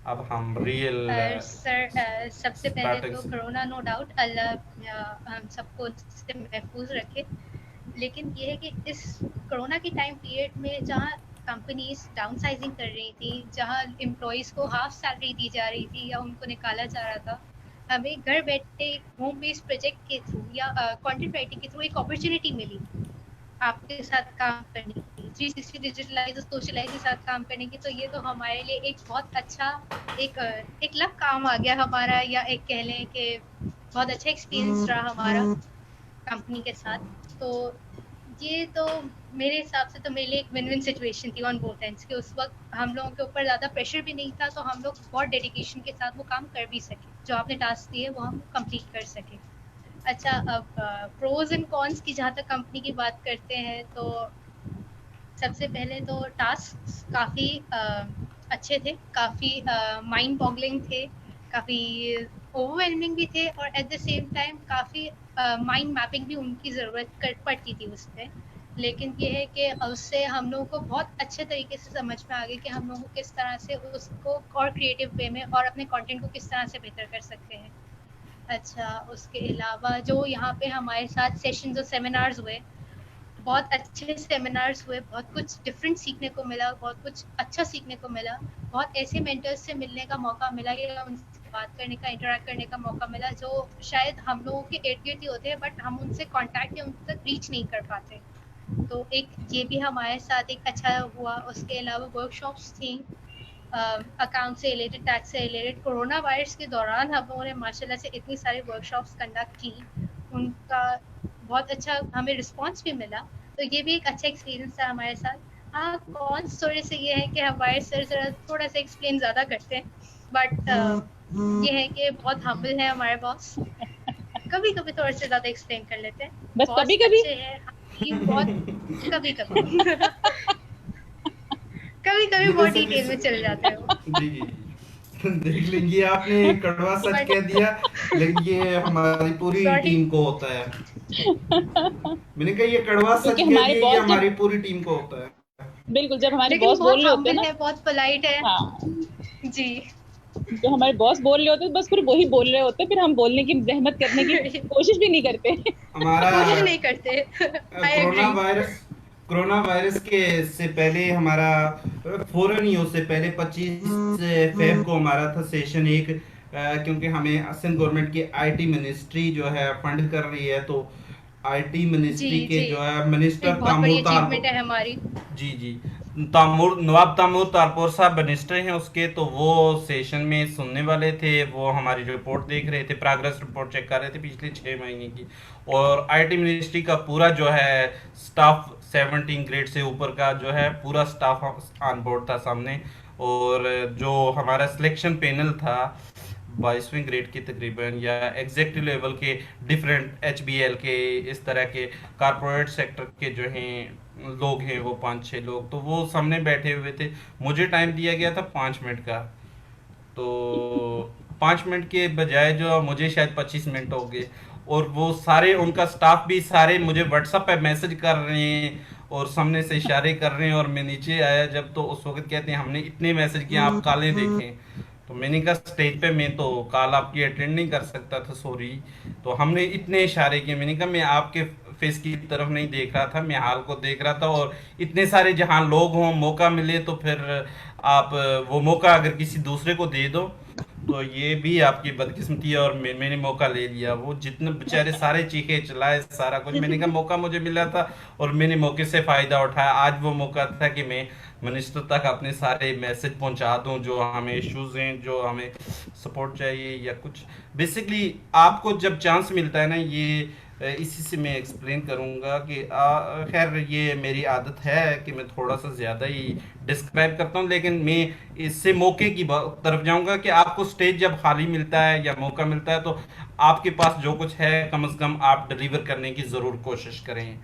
अब हम रियल सर सबसे पहले स्टार्टिंग तो से। कोरोना नो डाउट अल्लाह हम सबको से महफूज रखे, लेकिन ये है कि इस कोरोना के टाइम पीरियड में जहाँ कंपनीज डाउन साइजिंग कर रही थी, जहाँ एम्प्लॉयज़ को हाफ सैलरी दी जा रही थी या उनको निकाला जा रहा था, हमें घर बैठे होम बेस्ड प्रोजेक्ट के थ्रू या कंटेंट राइटिंग के थ्रू एक अपॉर्चुनिटी मिली आपके साथ काम करने की, 360 डिजिटलाइज और सोशलाइज के साथ काम करने की। तो ये तो हमारे लिए एक बहुत अच्छा एक लक काम आ गया हमारा, या एक कह लें कि बहुत अच्छा एक्सपीरियंस रहा हमारा कंपनी के साथ। तो ये तो मेरे हिसाब से तो मेरे लिए एक विन विन सिचुएशन थी ऑन बोथ एंड्स, कि उस वक्त हम लोगों के ऊपर ज़्यादा प्रेशर भी नहीं था, तो हम लोग बहुत डेडिकेशन के साथ वो काम कर भी सके, जो आपने टास्क दिए वो हम कंप्लीट कर सके। अच्छा, अब प्रोज एंड कॉन्स की जहाँ तक कंपनी की बात करते हैं, तो सबसे पहले तो टास्क काफ़ी अच्छे थे, काफ़ी माइंड बॉगलिंग थे, काफ़ी ओवरवेलमिंग भी थे, और एट द सेम टाइम काफ़ी माइंड मैपिंग भी उनकी ज़रूरत कर पड़ती थी उस पर। लेकिन ये है कि उससे हम लोगों को बहुत अच्छे तरीके से समझ में आ गया कि हम लोगों को किस तरह से उसको और क्रिएटिव वे में और अपने कंटेंट को किस तरह से बेहतर कर सकते हैं। अच्छा, उसके अलावा जो यहाँ पे हमारे साथ सेशंस और सेमिनार्स हुए, बहुत अच्छे सेमिनार्स हुए, बहुत कुछ डिफरेंट सीखने को मिला, बहुत कुछ अच्छा सीखने को मिला, बहुत ऐसे मेंटर्स से मिलने का मौका मिला या उनसे बात करने का, इंटरेक्ट करने का मौका मिला जो शायद हम लोगों के इर्द-गिर्द ही होते हैं बट हम उनसे कॉन्टैक्ट या उन तक रीच नहीं कर पाते। तो एक ये भी हमारे साथ एक अच्छा हुआ। उसके अलावा वर्कशॉप्स थी अकाउंट से रिलेटेड, टैक्स से रिलेटेड। कोरोना वायरस के दौरान हम लोगों ने माशाल्लाह से इतनी सारी वर्कशॉप्स कंडक्ट की, उनका बहुत अच्छा हमें रिस्पांस भी मिला। तो ये भी एक अच्छा एक्सपीरियंस था हमारे साथ। हाँ, कौन थोड़े से ये है कि हमारे सर जरा थोड़ा सा एक्सप्लेन ज़्यादा करते हैं बट ये है कि बहुत हम्बल है हमारे बॉस, कभी कभी थोड़े से ज़्यादा एक्सप्लेन कर लेते हैं। बस बॉस कभी कभी अच्छे हैं, टीम बहुत कभी कभी कभी कभी बहुत जैसे डिटेल में चले जाते हैं वो। जी देख लीजिए, आपने एक कड़वा सच But- कह दिया, लेकिन ये हमारी पूरी Sorry. टीम को होता है। मैंने कहा ये कड़वा सच क्योंकि कह हमारे दिया, ये बॉस हमारी पूरी टीम को होता है। बिल्कुल जब हमारे लेकिन बॉस बोल बहुत रहे होते हैं हम्बल ना, है, बहुत पोलाइट है। हाँ, जी। जो हमारे बॉस बोल रहे होते हैं बस फिर वही बोल रहे होते हैं, फिर हम बोलने की जहमत करने की कोशिश भी नहीं करते। हमारा कोशिश नहीं करते। I corona agree. Virus corona virus के से पहले हमारा फौरन ही उससे पहले 25 फेब को हमारा था सेशन एक, क्योंकि हमें असम गवर्नमेंट की आईटी मिनिस्ट्री जो है फंड कर रही है, तो आईटी जी मिनिस्ट्री के जी, जो है मिनिस्टर एक बहुत बड़ी तामूर अचीवमेंट तारपुर, है हमारी। जी जी, नवाब तामूर तारपुर साहब मिनिस्टर हैं उसके, तो वो सेशन में सुनने वाले थे, वो हमारी रिपोर्ट देख रहे थे, प्रोग्रेस रिपोर्ट चेक कर रहे थे पिछले 6 महीने की। और आईटी मिनिस्ट्री का पूरा जो है स्टाफ 17 ग्रेड से ऊपर का जो है पूरा स्टाफ ऑन बोर्ड था सामने। और जो हमारा सिलेक्शन पैनल था 22वें ग्रेड के तकरीबन, या एग्जेक्टिव लेवल के डिफरेंट एचबीएल के इस तरह के कारपोरेट सेक्टर के जो हैं लोग हैं, वो 5-6 लोग, तो वो सामने बैठे हुए थे। मुझे टाइम दिया गया था 5 मिनट का, तो 5 मिनट के बजाय जो मुझे शायद 25 मिनट हो गए। और वो सारे उनका स्टाफ भी सारे मुझे व्हाट्सएप पे मैसेज कर रहे हैं और सामने से इशारे कर रहे हैं, और मैं नीचे आया जब तो उस वक्त कहते हैं हमने इतने मैसेज किए, आप कालें देखें। तो मैंने कहा स्टेज पे मैं तो कॉल आपकी अटेंड नहीं कर सकता था, सॉरी। तो हमने इतने इशारे किए, मैंने कहा मैं आपके फेस की तरफ नहीं देख रहा था, मैं हाल को देख रहा था, और इतने सारे जहां लोग हों, मौका मिले तो फिर आप वो मौका अगर किसी दूसरे को दे दो तो ये भी आपकी बदकिस्मती है। और मैंने मौका ले लिया, वो जितने बेचारे सारे चीखे चलाए सारा कुछ, मैंने कहा मौका मुझे मिला था और मैंने मौके से फ़ायदा उठाया। आज वो मौका था कि मैं मिनिस्टर तक अपने सारे मैसेज पहुंचा दूं, जो हमें इश्यूज हैं, जो हमें सपोर्ट चाहिए या कुछ। बेसिकली आपको जब चांस मिलता है ना, ये इसी से मैं एक्सप्लेन करूंगा कि खैर ये मेरी आदत है कि मैं थोड़ा सा ज़्यादा ही डिस्क्राइब करता हूँ, लेकिन मैं इससे मौके की तरफ जाऊंगा कि आपको स्टेज जब खाली मिलता है या मौका मिलता है तो आपके पास जो कुछ है कम से कम आप डिलीवर करने की ज़रूर कोशिश करें।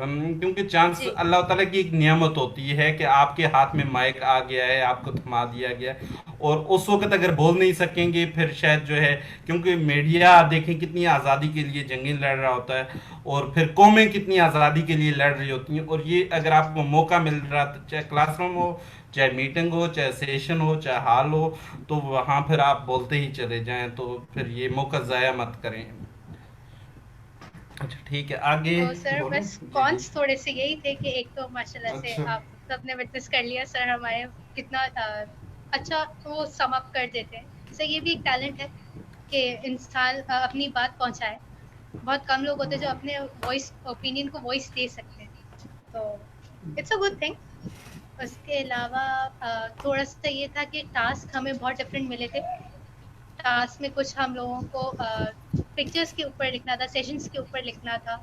क्योंकि चांस जी अल्लाह ताला की एक नियामत होती है कि आपके हाथ में माइक आ गया है, आपको थमा दिया गया है, और उस वक्त अगर बोल नहीं सकेंगे फिर शायद जो है, क्योंकि मीडिया देखें कितनी आज़ादी के लिए जंगें लड़ रहा होता है, और फिर कौमें कितनी आज़ादी के लिए लड़ रही होती हैं, और ये अगर आपको मौका मिल रहा था, चाहे क्लासरूम हो, चाहे मीटिंग हो, चाहे सेशन हो, चाहे हॉल हो, तो वहाँ फिर आप बोलते ही चले जाएं, तो फिर ये मौका ज़ाया मत करें। अच्छा ठीक है, आगे तो सर बोलो। बस जी जी। कॉन्स थोड़े से यही थे कि एक तो माशाल्लाह से अच्छा। आप सबने विटनेस कर लिया सर हमारे कितना अच्छा वो सम अप कर देते हैं। सर ये भी एक टैलेंट है कि इंसान अपनी बात पहुंचाए। बहुत कम लोग होते हैं जो अपने वॉइस ओपिनियन को वॉइस दे सकते हैं, तो इट्स अ गुड थिंग। उसके अलावा थोड़ा सा ये था कि टास्क हमें बहुत डिफरेंट मिले थे। टास्क में कुछ हम लोगों को पिक्चर्स के ऊपर लिखना था, सेशंस के ऊपर लिखना था,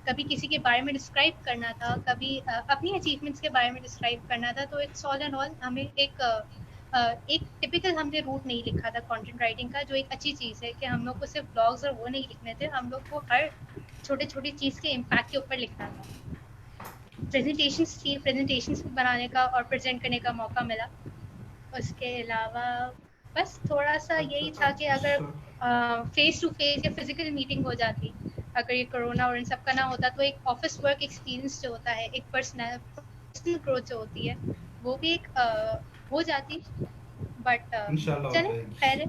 कभी किसी के बारे में डिस्क्राइब करना था, कभी अपनी अचीवमेंट्स के बारे में डिस्क्राइब करना था। तो इट्स ऑल एंड ऑल हमें एक टिपिकल हमने रूट नहीं लिखा था कंटेंट राइटिंग का, जो एक अच्छी चीज़ है कि हम लोग को सिर्फ ब्लॉग्स और वो नहीं लिखने थे, हम लोग को हर छोटे छोटी चीज़ के इम्पैक्ट के ऊपर लिखना था। प्रेजेंटेशंस थी, प्रेजेंटेशंस बनाने का और प्रेजेंट करने का मौका मिला। उसके अलावा बस थोड़ा सा यही था कि अगर फेस टू फेस या फिजिकल मीटिंग हो जाती, अगर ये कोरोना और इन सब का ना होता तो एक ऑफिस वर्क एक्सपीरियंस जो होता है, एक पर्सनल ग्रोथ जो होती है, वो भी एक हो जाती। बट इंशाल्लाह हो चले, जाएगी। खैर है,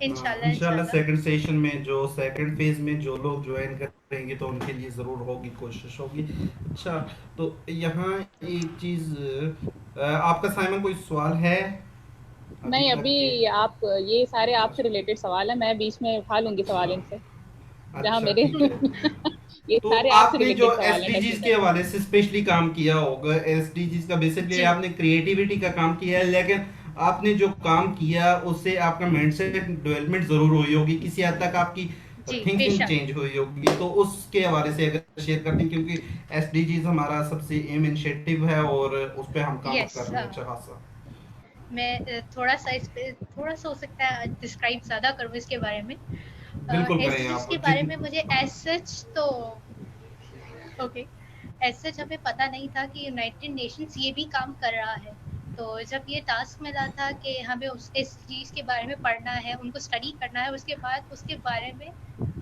इंशाल्लाह इंशाल्लाह इंशाल्लाह। सेकंड सेशन में, जो सेकंड फेज में जो लोग ज्वाइन करेंगे तो उनके लिए ज़रूर होगी, कोशिश होगी। अच्छा, तो यहाँ एक चीज़, आपका साइमन कोई सवाल है अभी नहीं, तक के? अभी आप ये सारे आपसे रिलेटेड सवाल है, मैं बीच में उठा लूंगी सवाल इनसे, जहाँ अच्छा, मेरे ठीक है। ये तो सारे आपसे आपने जो रिलेटेड सवाल है, टच एसडीजीज वुड। के हवाले से स्पेशली काम किया होगा, एसडीजीज का बेसिकली जी आपने क्रिएटिविटी का काम किया है, लेकिन आपने जो काम किया उससे आपका माइंडसेट डेवलपमेंट जरूर हुई होगी, किसी हद तक आपकी जी थिंकिंग बेशक। चेंज हुई होगी, तो उसके हवाले से अगर शेयर करते हैं, क्योंकि एसडीजीज हमारा सबसे एम इनिशिएटिव है और उस पर हम काम यस, कर रहे हैं अच्छा खासा। मैं थोड़ा सा इस पे थोड़ा सा हो सकता है डिस्क्राइब ज़्यादा करूँ इसके बारे में। बिल्कुल करें एसडीजीज आप के बारे में जित मुझे एज सच तो ओके, एज सच हमें पता नहीं था कि यूनाइटेड नेशंस ये भी काम कर रहा है। तो जब ये टास्क मिला था कि हमें उस इस चीज़ के बारे में पढ़ना है, उनको स्टडी करना है, उसके बाद उसके बारे में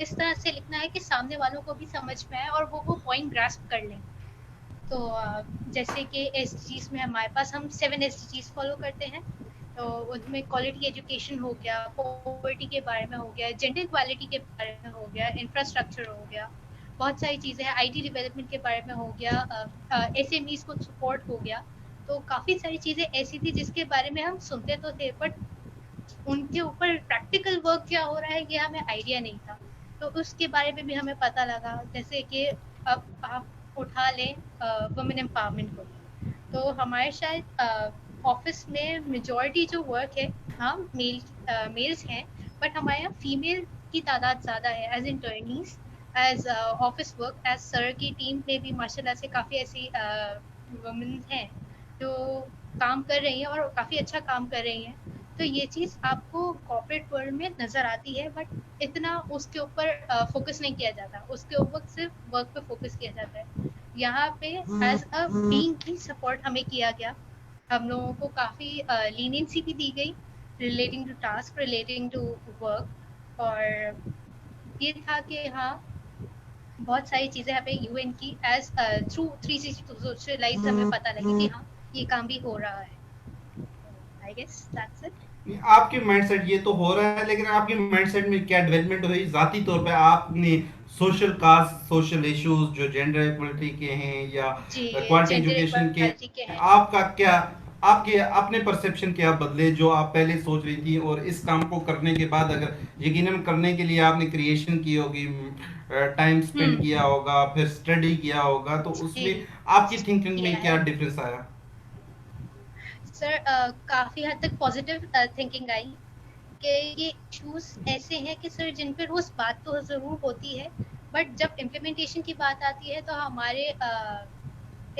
इस तरह से लिखना है कि सामने वालों को भी समझ में आए और वो पॉइंट ग्रास्प कर लें। तो जैसे कि एसडीजीज में हमारे पास हम 7 एसडीजीज फॉलो करते हैं। तो उनमें क्वालिटी एजुकेशन हो गया, पॉवर्टी के बारे में हो गया, जेंडर इक्वालिटी के बारे में हो गया, इंफ्रास्ट्रक्चर हो गया, बहुत सारी चीज़ें हैं, आईटी डेवलपमेंट के बारे में हो गया, एसएमईज को सपोर्ट हो गया। तो काफ़ी सारी चीज़ें ऐसी थी जिसके बारे में हम सुनते तो थे, बट उनके ऊपर प्रैक्टिकल वर्क क्या हो रहा है ये हमें आइडिया नहीं था। तो उसके बारे में भी हमें पता लगा, जैसे कि अब आप उठा लें वुमेन एम्पावरमेंट को। तो हमारे शायद ऑफिस में मेजॉरिटी जो वर्क है, हाँ मेल्स हैं, बट हमारे यहाँ फीमेल की तादाद ज़्यादा है as interns, as office work, as sir की टीम में भी माशाल्लाह से काफ़ी ऐसी वुमेन हैं जो काम कर रही हैं और काफ़ी अच्छा काम कर रही हैं। तो ये चीज़ आपको कॉर्पोरेट वर्ल्ड में नज़र आती है, बट इतना उसके ऊपर फोकस नहीं किया जाता, उसके ऊपर सिर्फ वर्क पे फोकस किया जाता है। यहाँ पे एज अ बीइंग की सपोर्ट हमें किया गया, हम लोगों को काफ़ी लीनियंसी भी दी गई relating to task, relating to work. और ये था कि हाँ, बहुत सारी चीज़ें यहाँ पे यूएन की एज थ्रू 360 सोशलाइज हमें पता लगी कि हाँ ये काम भी हो रहा है। I guess that's it. आपके माइंडसेट ये तो हो रहा है, लेकिन आपके माइंडसेट में क्या डेवलपमेंट हुई जाती तौर पे? आपने सोशल कास्ट, सोशल इश्यूज जो जेंडर इक्वलिटी के हैं या जी, क्वालिटी जेंडर एजुकेशन के, इक्वालिटी के हैं। आपका क्या, आपके अपने परसेप्शन क्या बदले जो आप पहले सोच रही थी, और इस काम को करने के बाद, अगर यकीनन करने के लिए आपने क्रिएशन की होगी, टाइम स्पेंड किया होगा, फिर स्टडी किया होगा, तो जी उसमें आपकी थिंकिंग किया में क्या है डिफरेंस आया? सर। काफ़ी हद तक पॉजिटिव थिंकिंग आई कि ये इश्यूज ऐसे हैं कि सर जिन पे रोज बात तो ज़रूर होती है, बट जब इम्प्लीमेंटेशन की बात आती है तो हमारे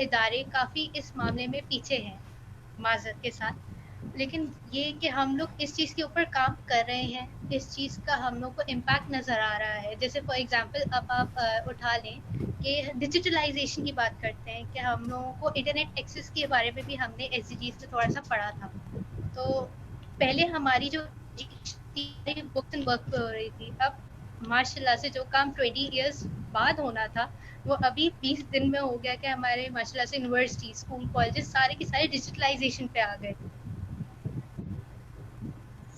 इदारे काफ़ी इस मामले में पीछे हैं, माजरत के साथ। लेकिन ये कि हम लोग इस चीज़ के ऊपर काम कर रहे हैं, इस चीज़ का हम लोग को इम्पैक्ट नज़र आ रहा है। जैसे फॉर एग्जांपल अब आप उठा लें कि डिजिटलाइजेशन की बात करते हैं कि हम लोगों को इंटरनेट एक्सेस के बारे में भी हमने एसडीजीज से थोड़ा सा पढ़ा था। तो पहले हमारी जो बुक्स एंड वर्क पे हो रही थी, अब माशाल्लाह से जो काम 20 इयर्स बाद होना था वो अभी 20 दिन में हो गया कि हमारे माशाल्लाह से यूनिवर्सिटी, स्कूल, कॉलेजेस सारे के सारे डिजिटलाइजेशन पे आ गए।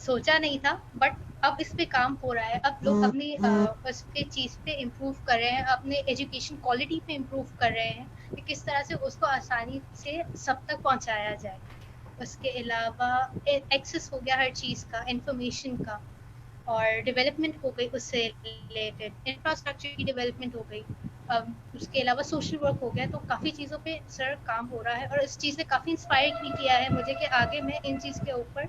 सोचा नहीं था, बट अब इस पे काम हो रहा है। अब लोग अपनी उस पे चीज़ पे इम्प्रूव कर रहे हैं, अपने एजुकेशन क्वालिटी पे इम्प्रूव कर रहे हैं कि किस तरह से उसको आसानी से सब तक पहुंचाया जाए। उसके अलावा एक्सेस हो गया हर चीज़ का, इंफॉर्मेशन का, और डेवलपमेंट हो गई, उससे रिलेटेड इंफ्रास्ट्रक्चर की डेवलपमेंट हो गई। उसके अलावा सोशल वर्क हो गया। तो काफ़ी चीज़ों पे सर काम हो रहा है और इस चीज़ ने काफ़ी इंस्पायर भी किया है मुझे कि आगे मैं इन चीज़ के ऊपर,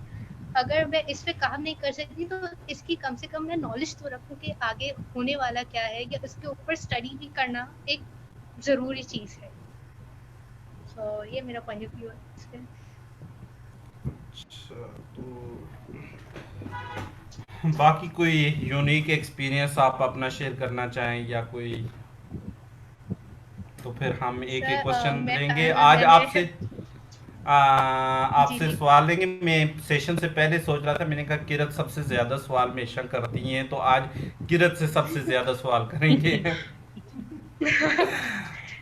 अगर मैं इस पे काम नहीं कर सकती तो इसकी कम से कम मैं नॉलेज तो रखूँ कि आगे होने वाला क्या है, या इसके ऊपर स्टडी भी करना एक ज़रूरी चीज़ है। तो ये मेरा पॉइंट ऑफ व्यू है इस पे। अच्छा, तो बाकी कोई यूनिक एक्सपीरियंस आप अपना शेयर करना चाहें या कोई, तो फिर हम एक एक सर क्वेश्चन मैं लेंगे आज मैंने आपसे। जी आपसे जी। सवाल लेंगे। मैं सेशन से पहले सोच रहा था, मैंने कहा किरत सबसे ज्यादा सवाल हमेशा करती हैं, तो आज किरत से सबसे ज्यादा सवाल करेंगे।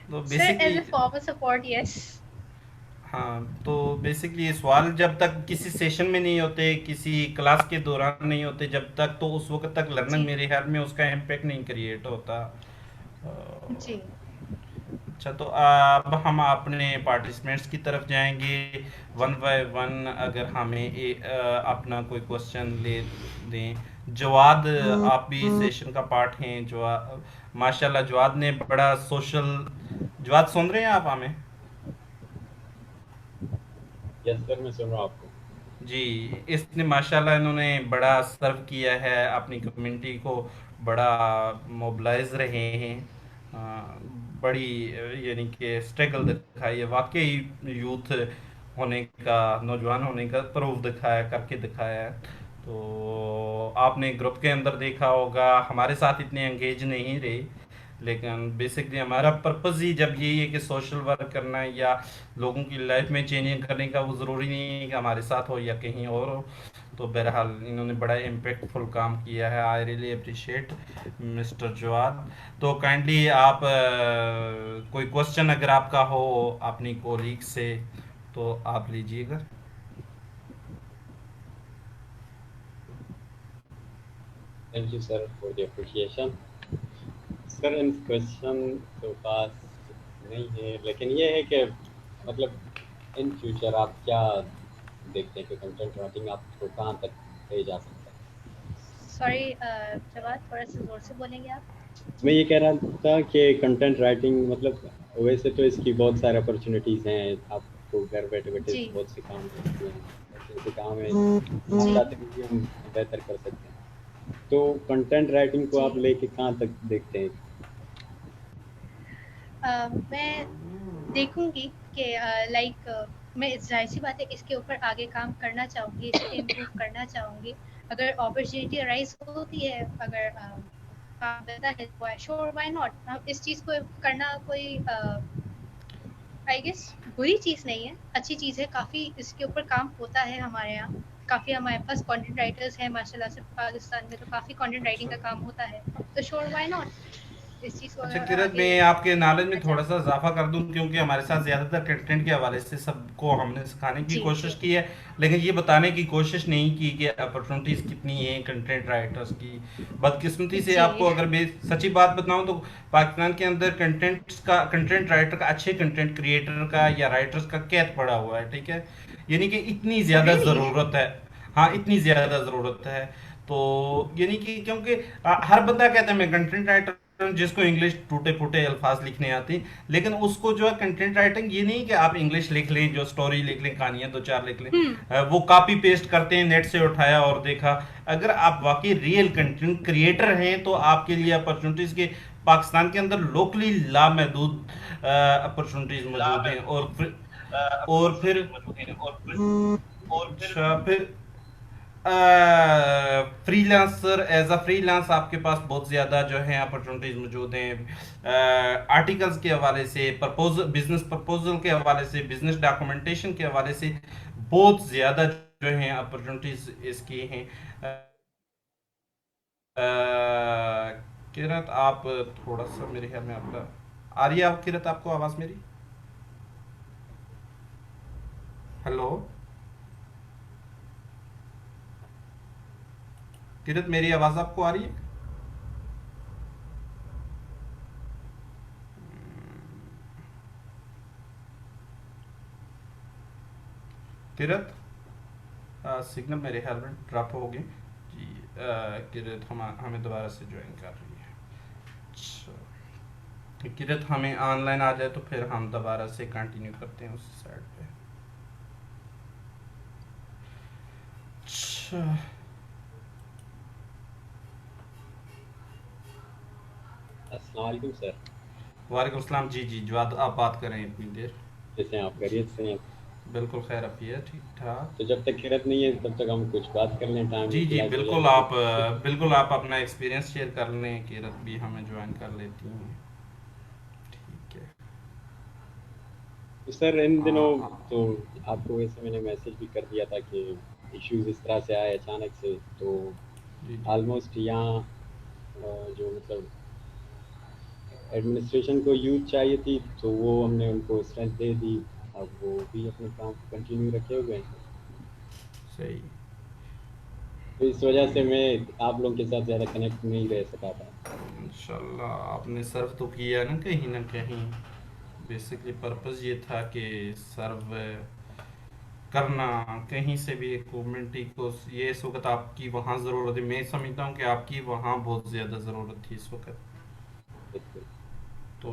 तो sir as basically, a formal support, yes. हाँ, तो बेसिकली ये सवाल जब तक किसी सेशन में नहीं होते, किसी क्लास के दौरान नहीं होते जब तक, तो उस वक्त तक लर्निंग जी मेरे ख्याल में उसका इम्पेक्ट नहीं क्रिएट होता। जी अच्छा, तो अब हम अपने पार्टिसिपेंट्स की तरफ जाएंगे वन बाय वन। अगर हमें अपना कोई क्वेश्चन ले दें। जवाद, आप भी सेशन का पार्ट हैं। जवाद, माशाल्लाह, जवाद ने बड़ा सोशल। जवाद सुन रहे हैं आप हमें? यस सर, मैं सुन रहा हूँ आपको। जी, इसने माशाल्लाह इन्होंने बड़ा सर्व किया है अपनी कम्युनिटी को, बड़ा मोबिलाइज रहे हैं। बड़ी यानी कि स्ट्रगल दिखाई है वाकई, यूथ होने का, नौजवान होने का प्रूफ दिखाया, करके दिखाया है। तो आपने ग्रुप के अंदर देखा होगा हमारे साथ इतने एंगेज नहीं रहे, लेकिन बेसिकली हमारा पर्पज़ ही जब यही है कि सोशल वर्क करना है या लोगों की लाइफ में चेंजिंग करने का, वो ज़रूरी नहीं है कि हमारे साथ हो या कहीं और हो। तो बहरहाल इन्होंने बड़ा इम्पेक्टफुल काम किया है। I really appreciate Mister Jawad. तो काइंडली आप कोई क्वेश्चन अगर आपका हो अपनी कोलीग से, तो आप लीजिएगा। Thank you sir for the appreciation. Sir in question तो पास नहीं है, लेकिन ये है कि मतलब इन फ्यूचर आप क्या देखते हैं कि कंटेंट राइटिंग आपको कहाँ तक ले जा सकता है? सॉरी जवाब, थोड़ा सा जोर से बोलेंगे आप? मैं ये कह रहा था कि कंटेंट राइटिंग मतलब वैसे तो इसकी बहुत सारी अपॉर्चुनिटीज़ हैं, आपको घर बैठे बैठे जी बहुत से काम मिलते हैं, ऐसे ऐसे काम है आप जी चाहते हैं कि हम बेहतर कर सकते हैं। तो कंटेंट राइटिंग को जी। आप लेके कहाँ तक देखते हैं? मैं देखूंगी कि लाइक मैं जाहिर सी बात है इसके ऊपर आगे काम करना चाहूंगी, इसे इम्प्रूव करना चाहूंगी। अगर अपॉर्चुनिटी अराइज होती है, अगर काम मिलता है, तो श्योर व्हाई नॉट। हम इस चीज़ को करना कोई आई गेस बुरी चीज़ नहीं है, अच्छी चीज़ है। काफ़ी इसके ऊपर काम होता है हमारे यहाँ। काफ़ी हमारे पास कंटेंट राइटर्स हैं माशाल्लाह से, पाकिस्तान में तो काफ़ी कंटेंट राइटिंग अच्छा, का काम होता है। तो श्योर व्हाई नॉट इस चीज़ को अच्छा अगर किरत, आगे मैं आपके नॉलेज में करना थोड़ा सा चाहूँ। इजाफा कर दूं, क्योंकि हमारे साथ ज़्यादातर कंटेंट के हवाले से सबको हमने सिखाने की जी कोशिश जी की है, लेकिन ये बताने की कोशिश नहीं की कि अपॉर्चुनिटीज़ कितनी हैं कंटेंट राइटर्स की। बदकिस्मती से जी आपको अगर मैं सच्ची बात बताऊं, तो पाकिस्तान के अंदर कंटेंट राइटर का, अच्छे कंटेंट क्रिएटर का या राइटर्स का कैद पड़ा हुआ है, ठीक है। यानी कि इतनी ज़्यादा रियली। ज़रूरत है। हाँ, इतनी ज़्यादा ज़रूरत है। तो यानी कि क्योंकि हर बंदा कहता है मैं कंटेंट राइटर, जिसको इंग्लिश टूटे फूटे अल्फाज लिखने आते हैं, लेकिन उसको जो है कंटेंट राइटिंग, ये नहीं कि आप इंग्लिश लिख लें, जो स्टोरी लिख लें, कहानियां दो चार लिख लें, हम्म। वो कॉपी पेस्ट करते हैं, नेट से उठाया और देखा। अगर आप वाकई रियल कंटेंट क्रिएटर हैं, तो आपके लिए अपॉर्चुनिटीज के पाकिस्तान के अंदर लोकली लामहदूद अपॉर्चुनिटीज मौजूद हैं। और फिर अच्छा, फिर फ्रीलांसर, एज अ फ्रीलांस आपके पास बहुत ज़्यादा जो है अपॉर्चुनिटीज़ मौजूद हैं। आर्टिकल्स के हवाले से, प्रपोजल, बिजनेस प्रपोजल के हवाले से, बिजनेस डॉक्यूमेंटेशन के हवाले से बहुत ज़्यादा जो हैं अपॉर्चुनिटीज़ इसकी हैं। किरत, आप थोड़ा सा, मेरे ख्याल में आपका आ रही है, आप किरत, आपको आवाज़ मेरी? हेलो किरत, मेरी आवाज़ आपको आ रही है? किरत, सिग्नल मेरे ख्याल में ड्रॉप हो गए जी। किरत हमें दोबारा से ज्वाइन कर रही है। अच्छा, किरत हमें ऑनलाइन आ जाए तो फिर हम दोबारा से कंटिन्यू करते हैं उस साइड पे। अच्छा, अस्सलाम वालेकुम सर। वालेकुम अस्सलाम। जी जी जवाद, आप बात करें इतनी देर। जैसे आप खैरियत से हैं? बिल्कुल खैर, आप ये ठीक ठाक। तो जब तक किरत नहीं है तब तक हम कुछ बात कर लें, टाइम जी जी यूटिलाइज हो बिल्कुल, जाएगा आप तो। बिल्कुल आप अपना एक्सपीरियंस शेयर कर लें, किरत भी हमें ज्वाइन कर लेती हैं। ठीक है। तो सर इन दिनों हाँ तो आपको वैसे मैंने मैसेज भी कर दिया था कि इश्यूज इस तरह से आए अचानक से, तो जी जी ऑलमोस्ट यहाँ जो मतलब एडमिनिस्ट्रेशन को यूथ चाहिए थी, तो वो हमने उनको स्ट्रेंथ दे दी। अब वो भी अपने काम को कंटिन्यू रखे हुए हैं। सही। तो इस वजह से मैं आप लोगों के साथ ज़्यादा कनेक्ट नहीं रह सका था। इंशाल्लाह आपने सर्व तो किया ना कहीं। बेसिकली पर्पस ये था कि सर्व करना कहीं से भी एक कम्युनिटी को। ये इस वक्त आपकी वहाँ ज़रूरत है, मैं समझता हूँ कि आपकी वहाँ बहुत ज़्यादा ज़रूरत थी इस वक्त। बिल्कुल। तो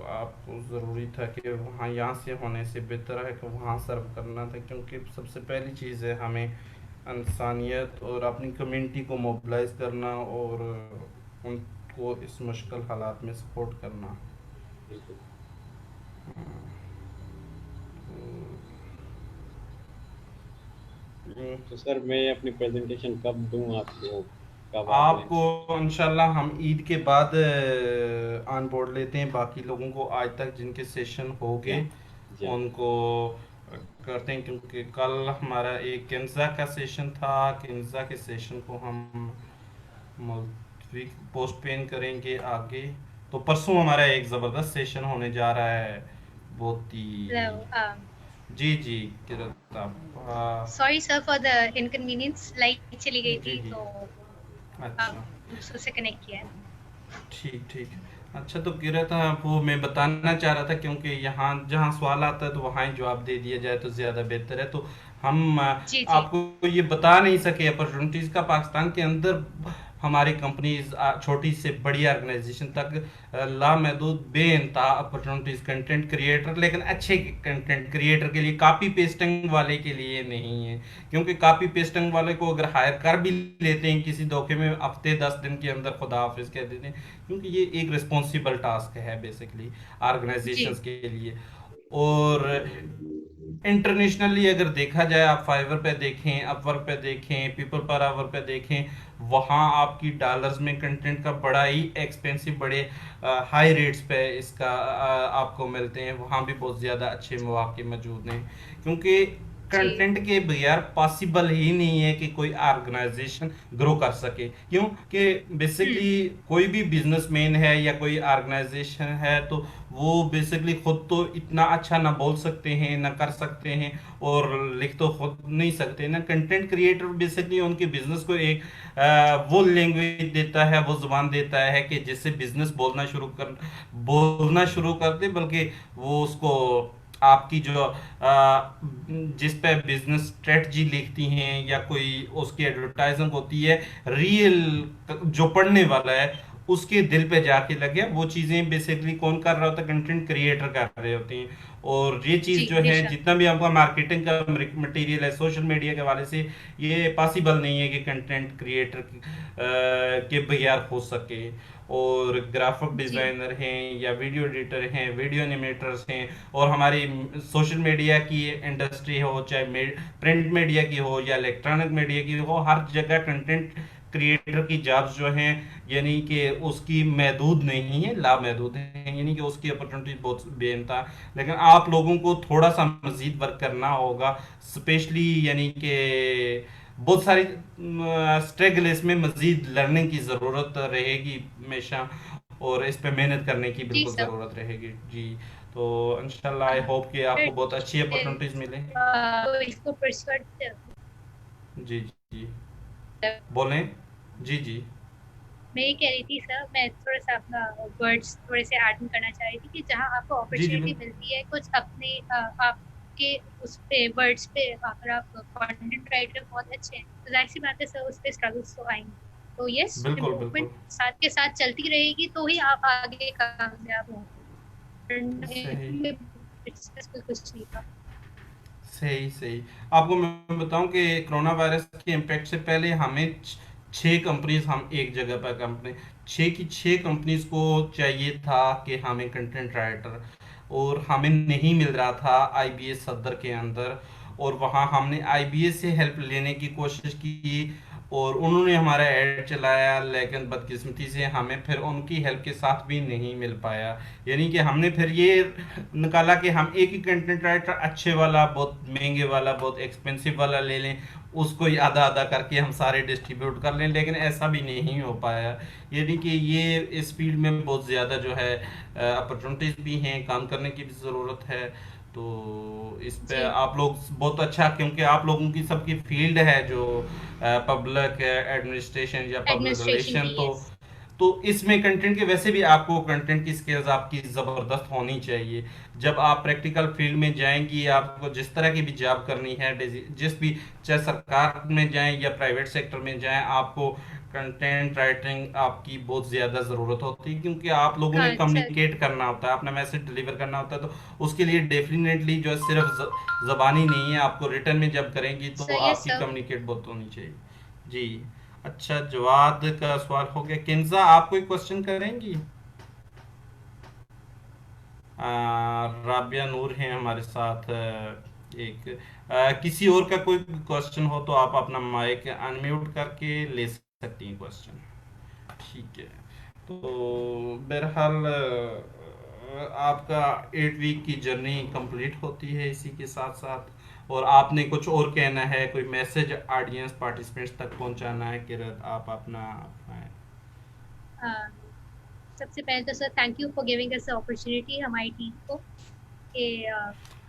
आपको ज़रूरी था कि वहाँ यहाँ से होने से बेहतर है कि वहाँ सर्व करना था, क्योंकि सबसे पहली चीज़ है हमें इंसानियत और अपनी कम्युनिटी को मोबिलाइज करना और उनको इस मुश्किल हालात में सपोर्ट करना। बिल्कुल। तो तो सर मैं अपनी प्रेजेंटेशन कब दूं आपको, कब आप आपको लेंगे? इंशाल्लाह हम ईद के बाद ऑन बोर्ड लेते हैं। बाकी लोगों को आज तक जिनके सेशन हो जी गए हाँ। जी हाँ। उनको करते हैं, क्योंकि कल हमारा एक किन्जा का सेशन था। किन्जा के सेशन को हम मुलतवी पोस्टपोन करेंगे आगे। तो परसों हमारा एक ज़बरदस्त सेशन होने जा रहा है, बहुत ही। हेलो, जी जी किरत आप sorry sir for the inconvenience, light चली गई जी थी जी तो अच्छा दूसरों से कनेक्ट किया है। ठीक ठीक। अच्छा तो किरत वो मैं बताना चाह रहा था, क्योंकि यहाँ जहाँ सवाल आता है तो वहाँ ही जवाब दे दिया जाए तो ज़्यादा बेहतर है। तो हम जी जी आपको ये बता नहीं सके अपॉर्चुनिटीज़ का। पाकिस्तान के अंदर हमारी कंपनीज छोटी से बड़ी ऑर्गेनाइजेशन तक लामहदूद बेइंतहा अपॉर्चुनिटीज़ कंटेंट क्रिएटर, लेकिन अच्छे कंटेंट क्रिएटर के लिए, कॉपी पेस्टिंग वाले के लिए नहीं है। क्योंकि कॉपी पेस्टिंग वाले को अगर हायर कर भी लेते हैं किसी धोखे में, हफ्ते 10 दिन के अंदर खुदा हाफिज कह देते हैं, क्योंकि ये एक रिस्पॉन्सिबल टास्क है बेसिकली जी ऑर्गेनाइजेशंस के लिए। और इंटरनेशनली अगर देखा जाए, आप फाइवर पे देखें, अपवर्क पे देखें, पीपल पर आवर पे देखें, वहाँ आपकी डॉलर्स में कंटेंट का बड़ा ही एक्सपेंसिव, बड़े हाई रेट्स पे इसका आपको मिलते हैं। वहाँ भी बहुत ज़्यादा अच्छे मौके मौजूद हैं, क्योंकि जी कंटेंट के बगैर पॉसिबल ही नहीं है कि कोई ऑर्गेनाइजेशन ग्रो कर सके। क्यों कि बेसिकली कोई भी बिजनेसमैन है या कोई ऑर्गेनाइजेशन है, तो वो बेसिकली खुद तो इतना अच्छा ना बोल सकते हैं ना कर सकते हैं, और लिख तो खुद नहीं सकते ना। कंटेंट क्रिएटर बेसिकली उनके बिजनेस को एक वो लैंग्वेज देता है, वो जुबान देता है कि जिससे बिजनेस बोलना शुरू कर दे, बल्कि वो उसको आपकी जो जिस पे बिजनेस स्ट्रेटजी लिखती हैं या कोई उसकी एडवर्टाइजिंग होती है, रियल जो पढ़ने वाला है उसके दिल पे जाके लगे, वो चीज़ें बेसिकली कौन कर रहा होता है? कंटेंट क्रिएटर कर रहे होते हैं। और ये जी चीज़ जो है, बेशक। जितना भी आपका मार्केटिंग का मटेरियल है सोशल मीडिया के हवाले से, ये पॉसिबल नहीं है कि कंटेंट क्रिएटर के बगैर हो सके। और ग्राफिक जी डिज़ाइनर हैं या वीडियो एडिटर हैं, वीडियो एनिमेटर्स हैं, और हमारी सोशल मीडिया की इंडस्ट्री हो, चाहे प्रिंट मीडिया की हो या इलेक्ट्रॉनिक मीडिया की हो, हर जगह कंटेंट क्रिएटर की जॉब्स जो हैं, यानी कि उसकी महदूद नहीं है, लामहदूद है। यानी कि उसकी अपॉर्चुनिटी बहुत बेनता, लेकिन आप लोगों को थोड़ा सा मजीद वर्क करना होगा, स्पेशली यानी कि बहुत सारी स्ट्रगल, इसमें मजीद लर्निंग की ज़रूरत रहेगी हमेशा, और इस पे मेहनत करने की जी बिल्कुल सर। ज़रूरत रहेगी जी। तो इंशाल्लाह आई होप कि आपको बहुत अच्छी फिर अपॉर्चुनिटीज़ मिले। तो इसको परस्यूट जी जी बोलें। जी जी मैं ये कह रही थी सर, मैं थोड़ा सा अपना वर्ड्स थोड़े से ऐड करना चाह रही थी कि जहाँ आपको जी जी अपॉर्चुनिटी मिलती है कुछ अपने आपके उस पे वर्ड्स पे, अगर आप कंटेंट राइटर बहुत अच्छे हैं तो जाहिर सी बात है सर उस पे स्ट्रगल्स तो आएंगे। तो यस, बिल्कुल इम्प्रूवमेंट बिल्कुल। साथ के साथ चलती रहेगी तो ही आप आगे कामयाब सही होंगे। कुछ नहीं था। सही सही। आपको मैं बताऊं कि कोरोना वायरस के इम्पैक्ट से पहले हमें 6 कंपनीज, हम एक जगह पर कंपनी, 6 की 6 कंपनीज को चाहिए था कि हमें कंटेंट राइटर, और हमें नहीं मिल रहा था आईबीएस सदर के अंदर। और वहाँ हमने आईबीएस से हेल्प लेने की कोशिश की, और उन्होंने हमारा ऐड चलाया, लेकिन बदकिस्मती से हमें फिर उनकी हेल्प के साथ भी नहीं मिल पाया। यानी कि हमने फिर ये निकाला कि हम एक ही कंटेंट राइटर अच्छे वाला, बहुत महंगे वाला, बहुत एक्सपेंसिव वाला ले लें, उसको ही आधा आधा करके हम सारे डिस्ट्रीब्यूट कर लें, लेकिन ऐसा भी नहीं हो पाया। यानी कि ये इस फील्ड में बहुत ज़्यादा जो है अपॉर्चुनिटीज़ भी हैं, काम करने की भी ज़रूरत है। तो इस पे जी आप लोग बहुत अच्छा, क्योंकि आप लोगों की सबकी फील्ड है जो पब्लिक एडमिनिस्ट्रेशन या पब्लिक एडमिनिस्ट्रेशन रिलेशन, की, तो यस। इसमें कंटेंट के वैसे भी आपको कंटेंट की स्किल्स आपकी ज़बरदस्त होनी चाहिए। जब आप प्रैक्टिकल फील्ड में जाएंगी, आपको जिस तरह की भी जॉब करनी है, जिस भी, चाहे सरकार में जाएं या प्राइवेट सेक्टर में जाएं, आपको कंटेंट राइटिंग आपकी बहुत ज़्यादा ज़रूरत होती है, क्योंकि आप लोगों ने हाँ सर। कम्युनिकेट करना होता है, अपना मैसेज डिलीवर करना होता है। तो उसके लिए डेफिनेटली जो है सिर्फ ज़बानी नहीं है, आपको रिटर्न में जब करेंगी तो सर यस आपकी सर। कम्युनिकेट बहुत होनी चाहिए। जी। अच्छा, जवाद का सवाल हो गया। किन्जा, आप कोई क्वेश्चन करेंगी? राबिया नूर हैं हमारे साथ। एक किसी और का कोई क्वेश्चन हो तो आप अपना माइक अनम्यूट करके ले सकती हैं क्वेश्चन। ठीक है। तो बहरहाल आपका 8 वीक की जर्नी कंप्लीट होती है इसी के साथ साथ, और आपने कुछ और कहना है, कोई मैसेज ऑडियंस पार्टिसिपेंट्स तक पहुंचाना है, किरत आप अपना अपना- सबसे पहले तो sir thank you for giving us opportunity हमारी टीम को कि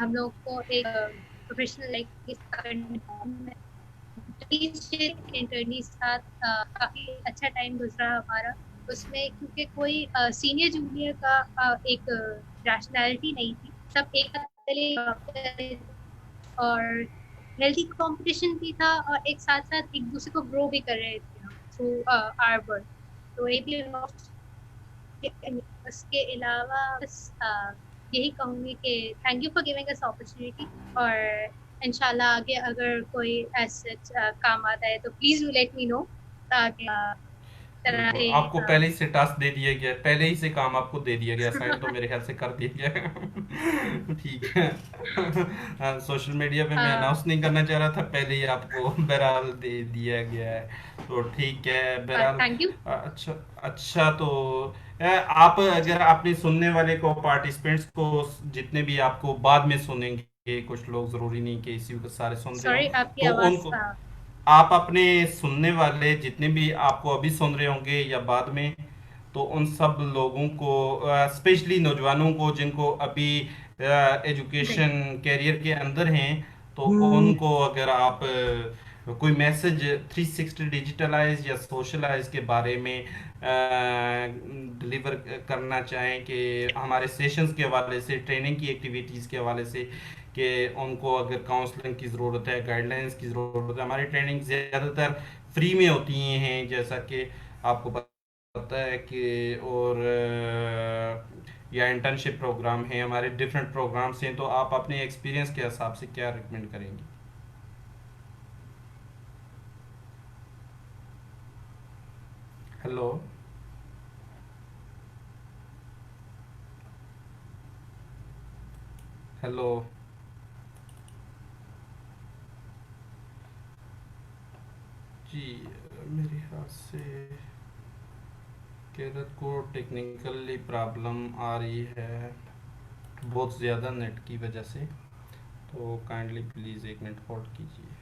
हम लोग को एक प्रोफेशनल लाइफ इंटर्नी साथ काफी अच्छा टाइम गुजरा हमारा उसमें, क्योंकि कोई सीनियर जूनियर का एक रैशनैलिटी नहीं थी, सब एक साथ चले और हेल्थी कंपटीशन भी था, और एक साथ साथ एक दूसरे को ग्रो भी कर रहे थे हम थ्रू आवर वर्क। तो एक भी उसके अलावा बस यही कहूंगी कि thank you for giving us opportunity, और इंशाल्लाह आगे अगर कोई ऐसा काम आता है तो please do let me know, ताकि तरह बिल्कुल, से आपको पहले ही से टास्क दे दिया गया, पहले ही से काम आपको दे दिया गया, साइन तो मेरे ख्याल से कर दिया गया है। ठीक है। सोशल मीडिया पे मैं अनाउंस नहीं करना चाह रहा था, पहले ही आपको बहरहाल दे दिया गया है। तो ठीक है, बहरहाल थैंक यू। अच्छा। अच्छा, तो आप अगर आपने सुनने वाले को, पार्टिसिपेंट्स को, जितने भी आपको बाद में सुनेंगे, कुछ लोग, जरूरी नहीं कि इसी वक्त सारे सुन रहे हो, सॉरी आपकी तो आवाज उनको, आप अपने सुनने वाले जितने भी आपको अभी सुन रहे होंगे या बाद में, तो उन सब लोगों को, स्पेशली नौजवानों को जिनको अभी एजुकेशन कैरियर के अंदर हैं, तो उनको अगर आप कोई मैसेज 360 डिजिटलाइज या सोशलाइज के बारे में डिलीवर करना चाहें, कि हमारे सेशंस के हवाले से, ट्रेनिंग की एक्टिविटीज़ के हवाले से, कि उनको अगर काउंसलिंग की ज़रूरत है, गाइडलाइंस की ज़रूरत है, हमारी ट्रेनिंग ज़्यादातर फ्री में होती हैं, जैसा कि आपको पता है कि, और या इंटर्नशिप प्रोग्राम है, हमारे डिफरेंट प्रोग्राम्स हैं। तो आप अपने एक्सपीरियंस के हिसाब से क्या रिकमेंड करेंगे? हेलो। हेलो। जी, मेरे हाथ से किरत को टेक्निकली प्रॉब्लम आ रही है बहुत ज़्यादा नेट की वजह से, तो काइंडली प्लीज़ 1 मिनट होल्ड कीजिए।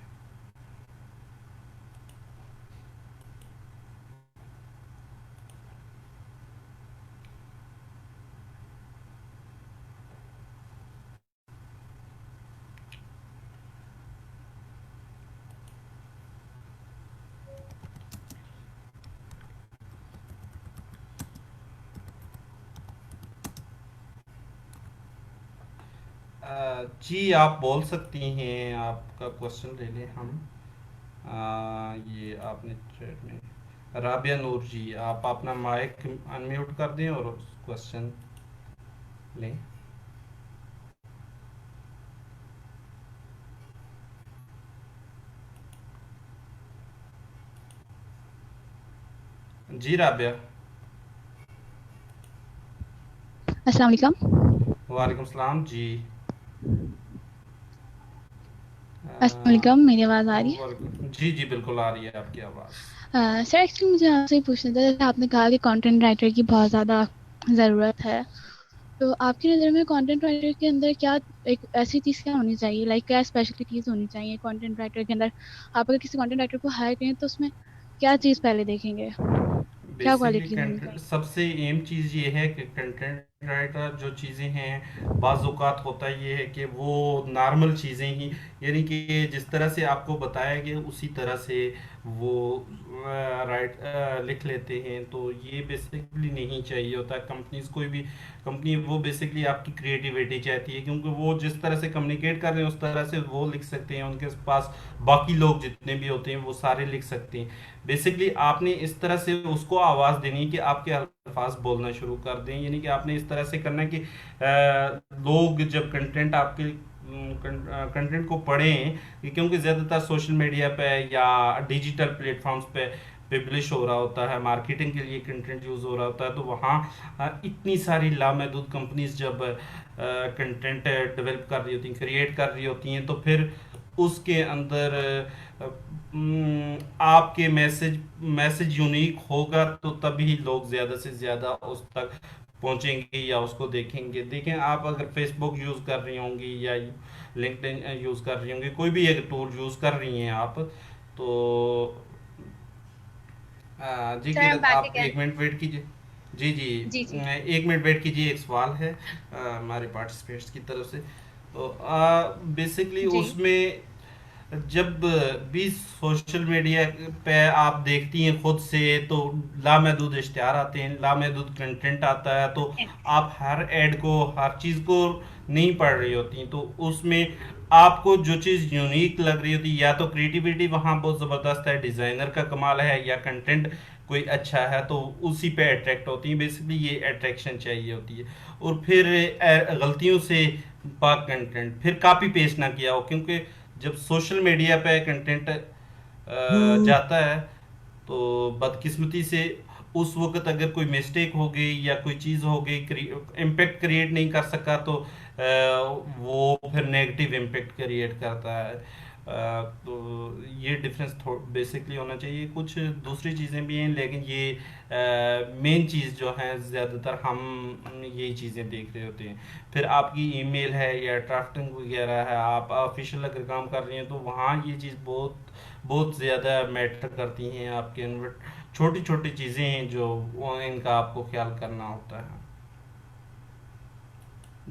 जी, आप बोल सकती हैं, आपका क्वेश्चन ले लें हम। ये आपने चैट में, राबिया नूर जी, आप अपना माइक अनम्यूट कर दें और क्वेश्चन लें। जी राबिया। अस्सलाम वालेकुम। वालेकुम सलाम जी। अस्सलाम वालेकुम, मेरी आवाज़ आ रही है? जी जी बिल्कुल आ रही है आपकी आवाज़। सर एक्चुअली मुझे आपसे ही पूछना था, जैसे आपने कहा कि कंटेंट राइटर की बहुत ज़्यादा ज़रूरत है, तो आपकी नज़र में कंटेंट राइटर के अंदर क्या एक ऐसी चीज़ क्या होनी चाहिए, लाइक क्या स्पेशलिटीज़ होनी चाहिए कंटेंट राइटर के अंदर? आप अगर किसी कंटेंट राइटर को हायर करें तो उसमें क्या चीज़ पहले देखेंगे? क्या बेसिकली क्वालिटीज़ होनी कंटेंट चाहिए? सबसे अहम चीज़ ये है कि कंटेंट राइटर जो चीज़ें हैं बाज़ औक़ात होता ये है कि वो नॉर्मल चीज़ें ही, यानी कि जिस तरह से आपको बताया गया उसी तरह से वो लिख लेते हैं, तो ये बेसिकली नहीं चाहिए होता। कंपनीज कोई भी कंपनी वो बेसिकली आपकी क्रिएटिविटी चाहती है, क्योंकि वो जिस तरह से कम्युनिकेट कर रहे हैं उस तरह से वो लिख सकते हैं, उनके पास बाकी लोग जितने भी होते हैं वो सारे लिख सकते हैं। बेसिकली आपने इस तरह से उसको आवाज़ देनी है कि आपके अल्फाज बोलना शुरू कर दें, यानी कि आपने इस तरह से करना है कि लोग जब कंटेंट आपके कंटेंट को पढ़ें, क्योंकि ज़्यादातर सोशल मीडिया पे या डिजिटल प्लेटफॉर्म्स पे पब्लिश हो रहा होता है, मार्केटिंग के लिए कंटेंट यूज़ हो रहा होता है, तो वहाँ इतनी सारी लामहदूद कंपनीज जब कंटेंट डेवलप कर रही होती हैं, क्रिएट कर रही होती हैं, तो फिर उसके अंदर आपके मैसेज यूनिक होगा तो तभी लोग ज़्यादा से ज़्यादा उस तक पहुंचेंगे या उसको देखेंगे। देखें, आप अगर फेसबुक यूज़ कर रही होंगी या लिंक्डइन यूज़ कर रही होंगी, कोई भी एक टूल यूज़ कर रही हैं आप, तो जी sir, I am Kirat back आप अगेन। 1 मिनट वेट कीजिए। जी जी, जी जी। 1 मिनट वेट कीजिए, एक सवाल है हमारे पार्टिसिपेंट्स की तरफ से। तो बेसिकली जी। उसमें जब भी सोशल मीडिया पे आप देखती हैं खुद से, तो लामहदूद इश्तिहार आते हैं, लामहदूद कंटेंट आता है, तो आप हर ऐड को, हर चीज़ को नहीं पढ़ रही होती, तो उसमें आपको जो चीज़ यूनिक लग रही होती है, या तो क्रिएटिविटी वहाँ बहुत ज़बरदस्त है, डिज़ाइनर का कमाल है, या कंटेंट कोई अच्छा है, तो उसी पे अट्रैक्ट होती है। बेसिकली ये अट्रैक्शन चाहिए होती है। और फिर गलतियों से पाक कंटेंट फिर कॉपी पेस्ट ना किया हो, क्योंकि जब सोशल मीडिया पे कंटेंट जाता है, तो बदकिस्मती से उस वक्त अगर कोई मिस्टेक हो गई या कोई चीज़ हो गई, इम्पेक्ट क्रिएट नहीं कर सका, तो वो फिर नेगेटिव इम्पेक्ट क्रिएट करता है। तो ये डिफरेंस बेसिकली होना चाहिए। कुछ दूसरी चीज़ें भी हैं, लेकिन ये मेन चीज़ जो है ज़्यादातर हम यही चीज़ें देख रहे होते हैं। फिर आपकी ईमेल है या ड्राफ्टिंग वगैरह है, आप ऑफिशियल अगर काम कर रही हैं, तो वहाँ ये चीज़ बहुत बहुत ज़्यादा मैटर करती हैं आपके इन्वर्ट। छोटी छोटी चीज़ें हैं जो इनका आपको ख्याल करना होता है।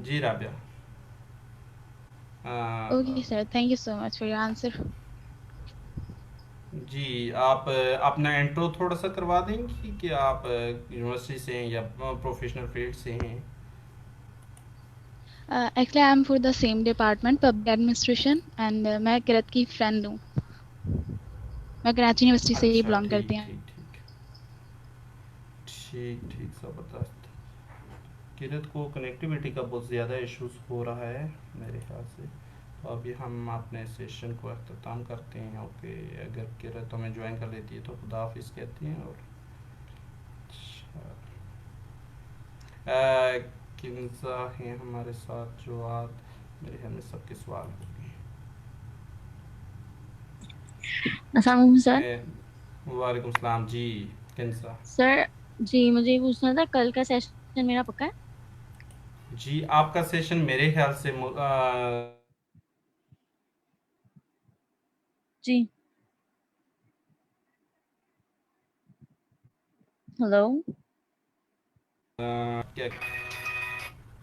जी Rabia. Okay sir, thank you so much for your answer. जी, आप अपना इंट्रो थोड़ा सा करवा देंगी कि आप यूनिवर्सिटी से हैं या प्रोफेशनल फील्ड से हैं? Actually I am for the same department public administration, and मैं किरत की फ्रेंड हूँ। मैं कराची यूनिवर्सिटी से ही अच्छा, बिलोंग करती ठीक हूँ। ठीक ठीक ठीक ठीक, ज़बरदस्त। किरत को कनेक्टिविटी का बहुत ज़्यादा इश्यूज हो रहा है मेरे ख्याल से, तो अभी हम अपने सेशन को अख्ताम करते हैं। ओके, अगर किरत हमें ज्वाइन कर लेती है तो खुदा हाफिज़ कहती हैं। और किन्जा हैं हमारे साथ, जो आज मेरे ख्याल में सबके सवाल हो गए। अस्सलाम वालेकुम सर। वालेकुम सलाम जी, किन्जा। सर जी, मुझे ये पूछना था, कल का सेशन मेरा पक्का है? जी, आपका सेशन मेरे ख्याल से जी। हेलो। क्या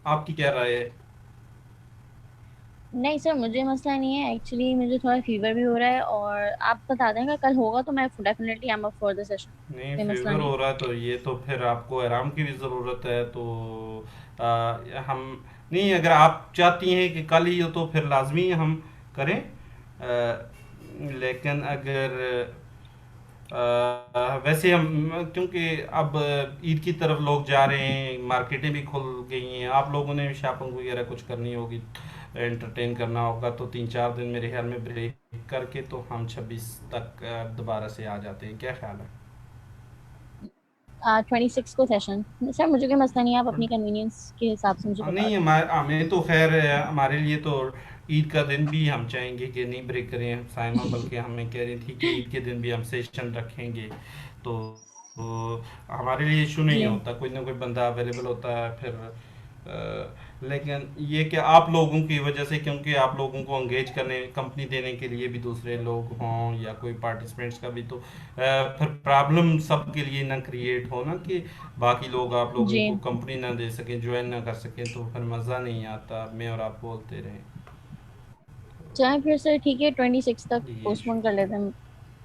आपकी क्या राय है? नहीं सर, मुझे मसला नहीं है, एक्चुअली मुझे थोड़ा फीवर भी हो रहा है, और आप बता दें अगर कल होगा तो मैं definitely I am up for the session. नहीं, कोई मसला फीवर नहीं। हो रहा है तो ये तो फिर आपको आराम की भी ज़रूरत है, तो हम नहीं, अगर आप चाहती हैं कि कल ही हो तो फिर लाजमी हम करें। लेकिन अगर वैसे हम, क्योंकि अब ईद की तरफ लोग जा रहे हैं, मार्केटें भी खुल गई हैं, आप लोगों ने शॉपिंग वगैरह कुछ करनी होगी, एंटरटेन करना होगा, तो 3-4 दिन मेरे ख्याल में ब्रेक करके तो हम 26 तक दोबारा से आ जाते हैं। क्या ख्याल है? 26 को सेशन। सर मुझे कोई मसला नहीं है, आप अपनी कन्वीनियंस के हिसाब से मुझे बता नहीं, दें। हमें तो खैर हमारे लिए तो ईद का दिन भी हम चाहेंगे कि नहीं ब्रेक करें। साइमा बल्कि हमें कह रही थी कि ईद के दिन भी हम सेशन रखेंगे, तो हमारे लिए इशू नहीं जी होता, कोई ना कोई बंदा अवेलेबल होता है फिर। लेकिन ये कि आप लोगों की वजह से, क्योंकि आप लोगों को एंगेज करने, कंपनी देने के लिए भी दूसरे लोग हों या कोई पार्टिसिपेंट्स का भी, तो फिर प्रॉब्लम सबके लिए ना क्रिएट हो ना कि बाकी लोग आप लोगों जी को कंपनी ना दे सकें, ज्वाइन ना कर सकें, तो फिर मज़ा नहीं आता। मैं और आप बोलते रहें। चाहे फिर सर ठीक है 26 तक ये पोस्टपोन कर लेते हैं,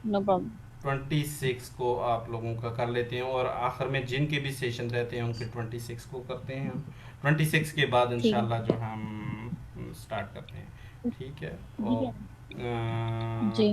नो प्रॉब्लम। 26 को आप लोगों का कर लेते हैं, और आखिर में जिनके भी सेशन रहते हैं उनके 26 को करते हैं हम। 26 के बाद ठीक है, इंशाल्लाह जो हम स्टार्ट करते हैं। ठीक है। ठीक और है जी।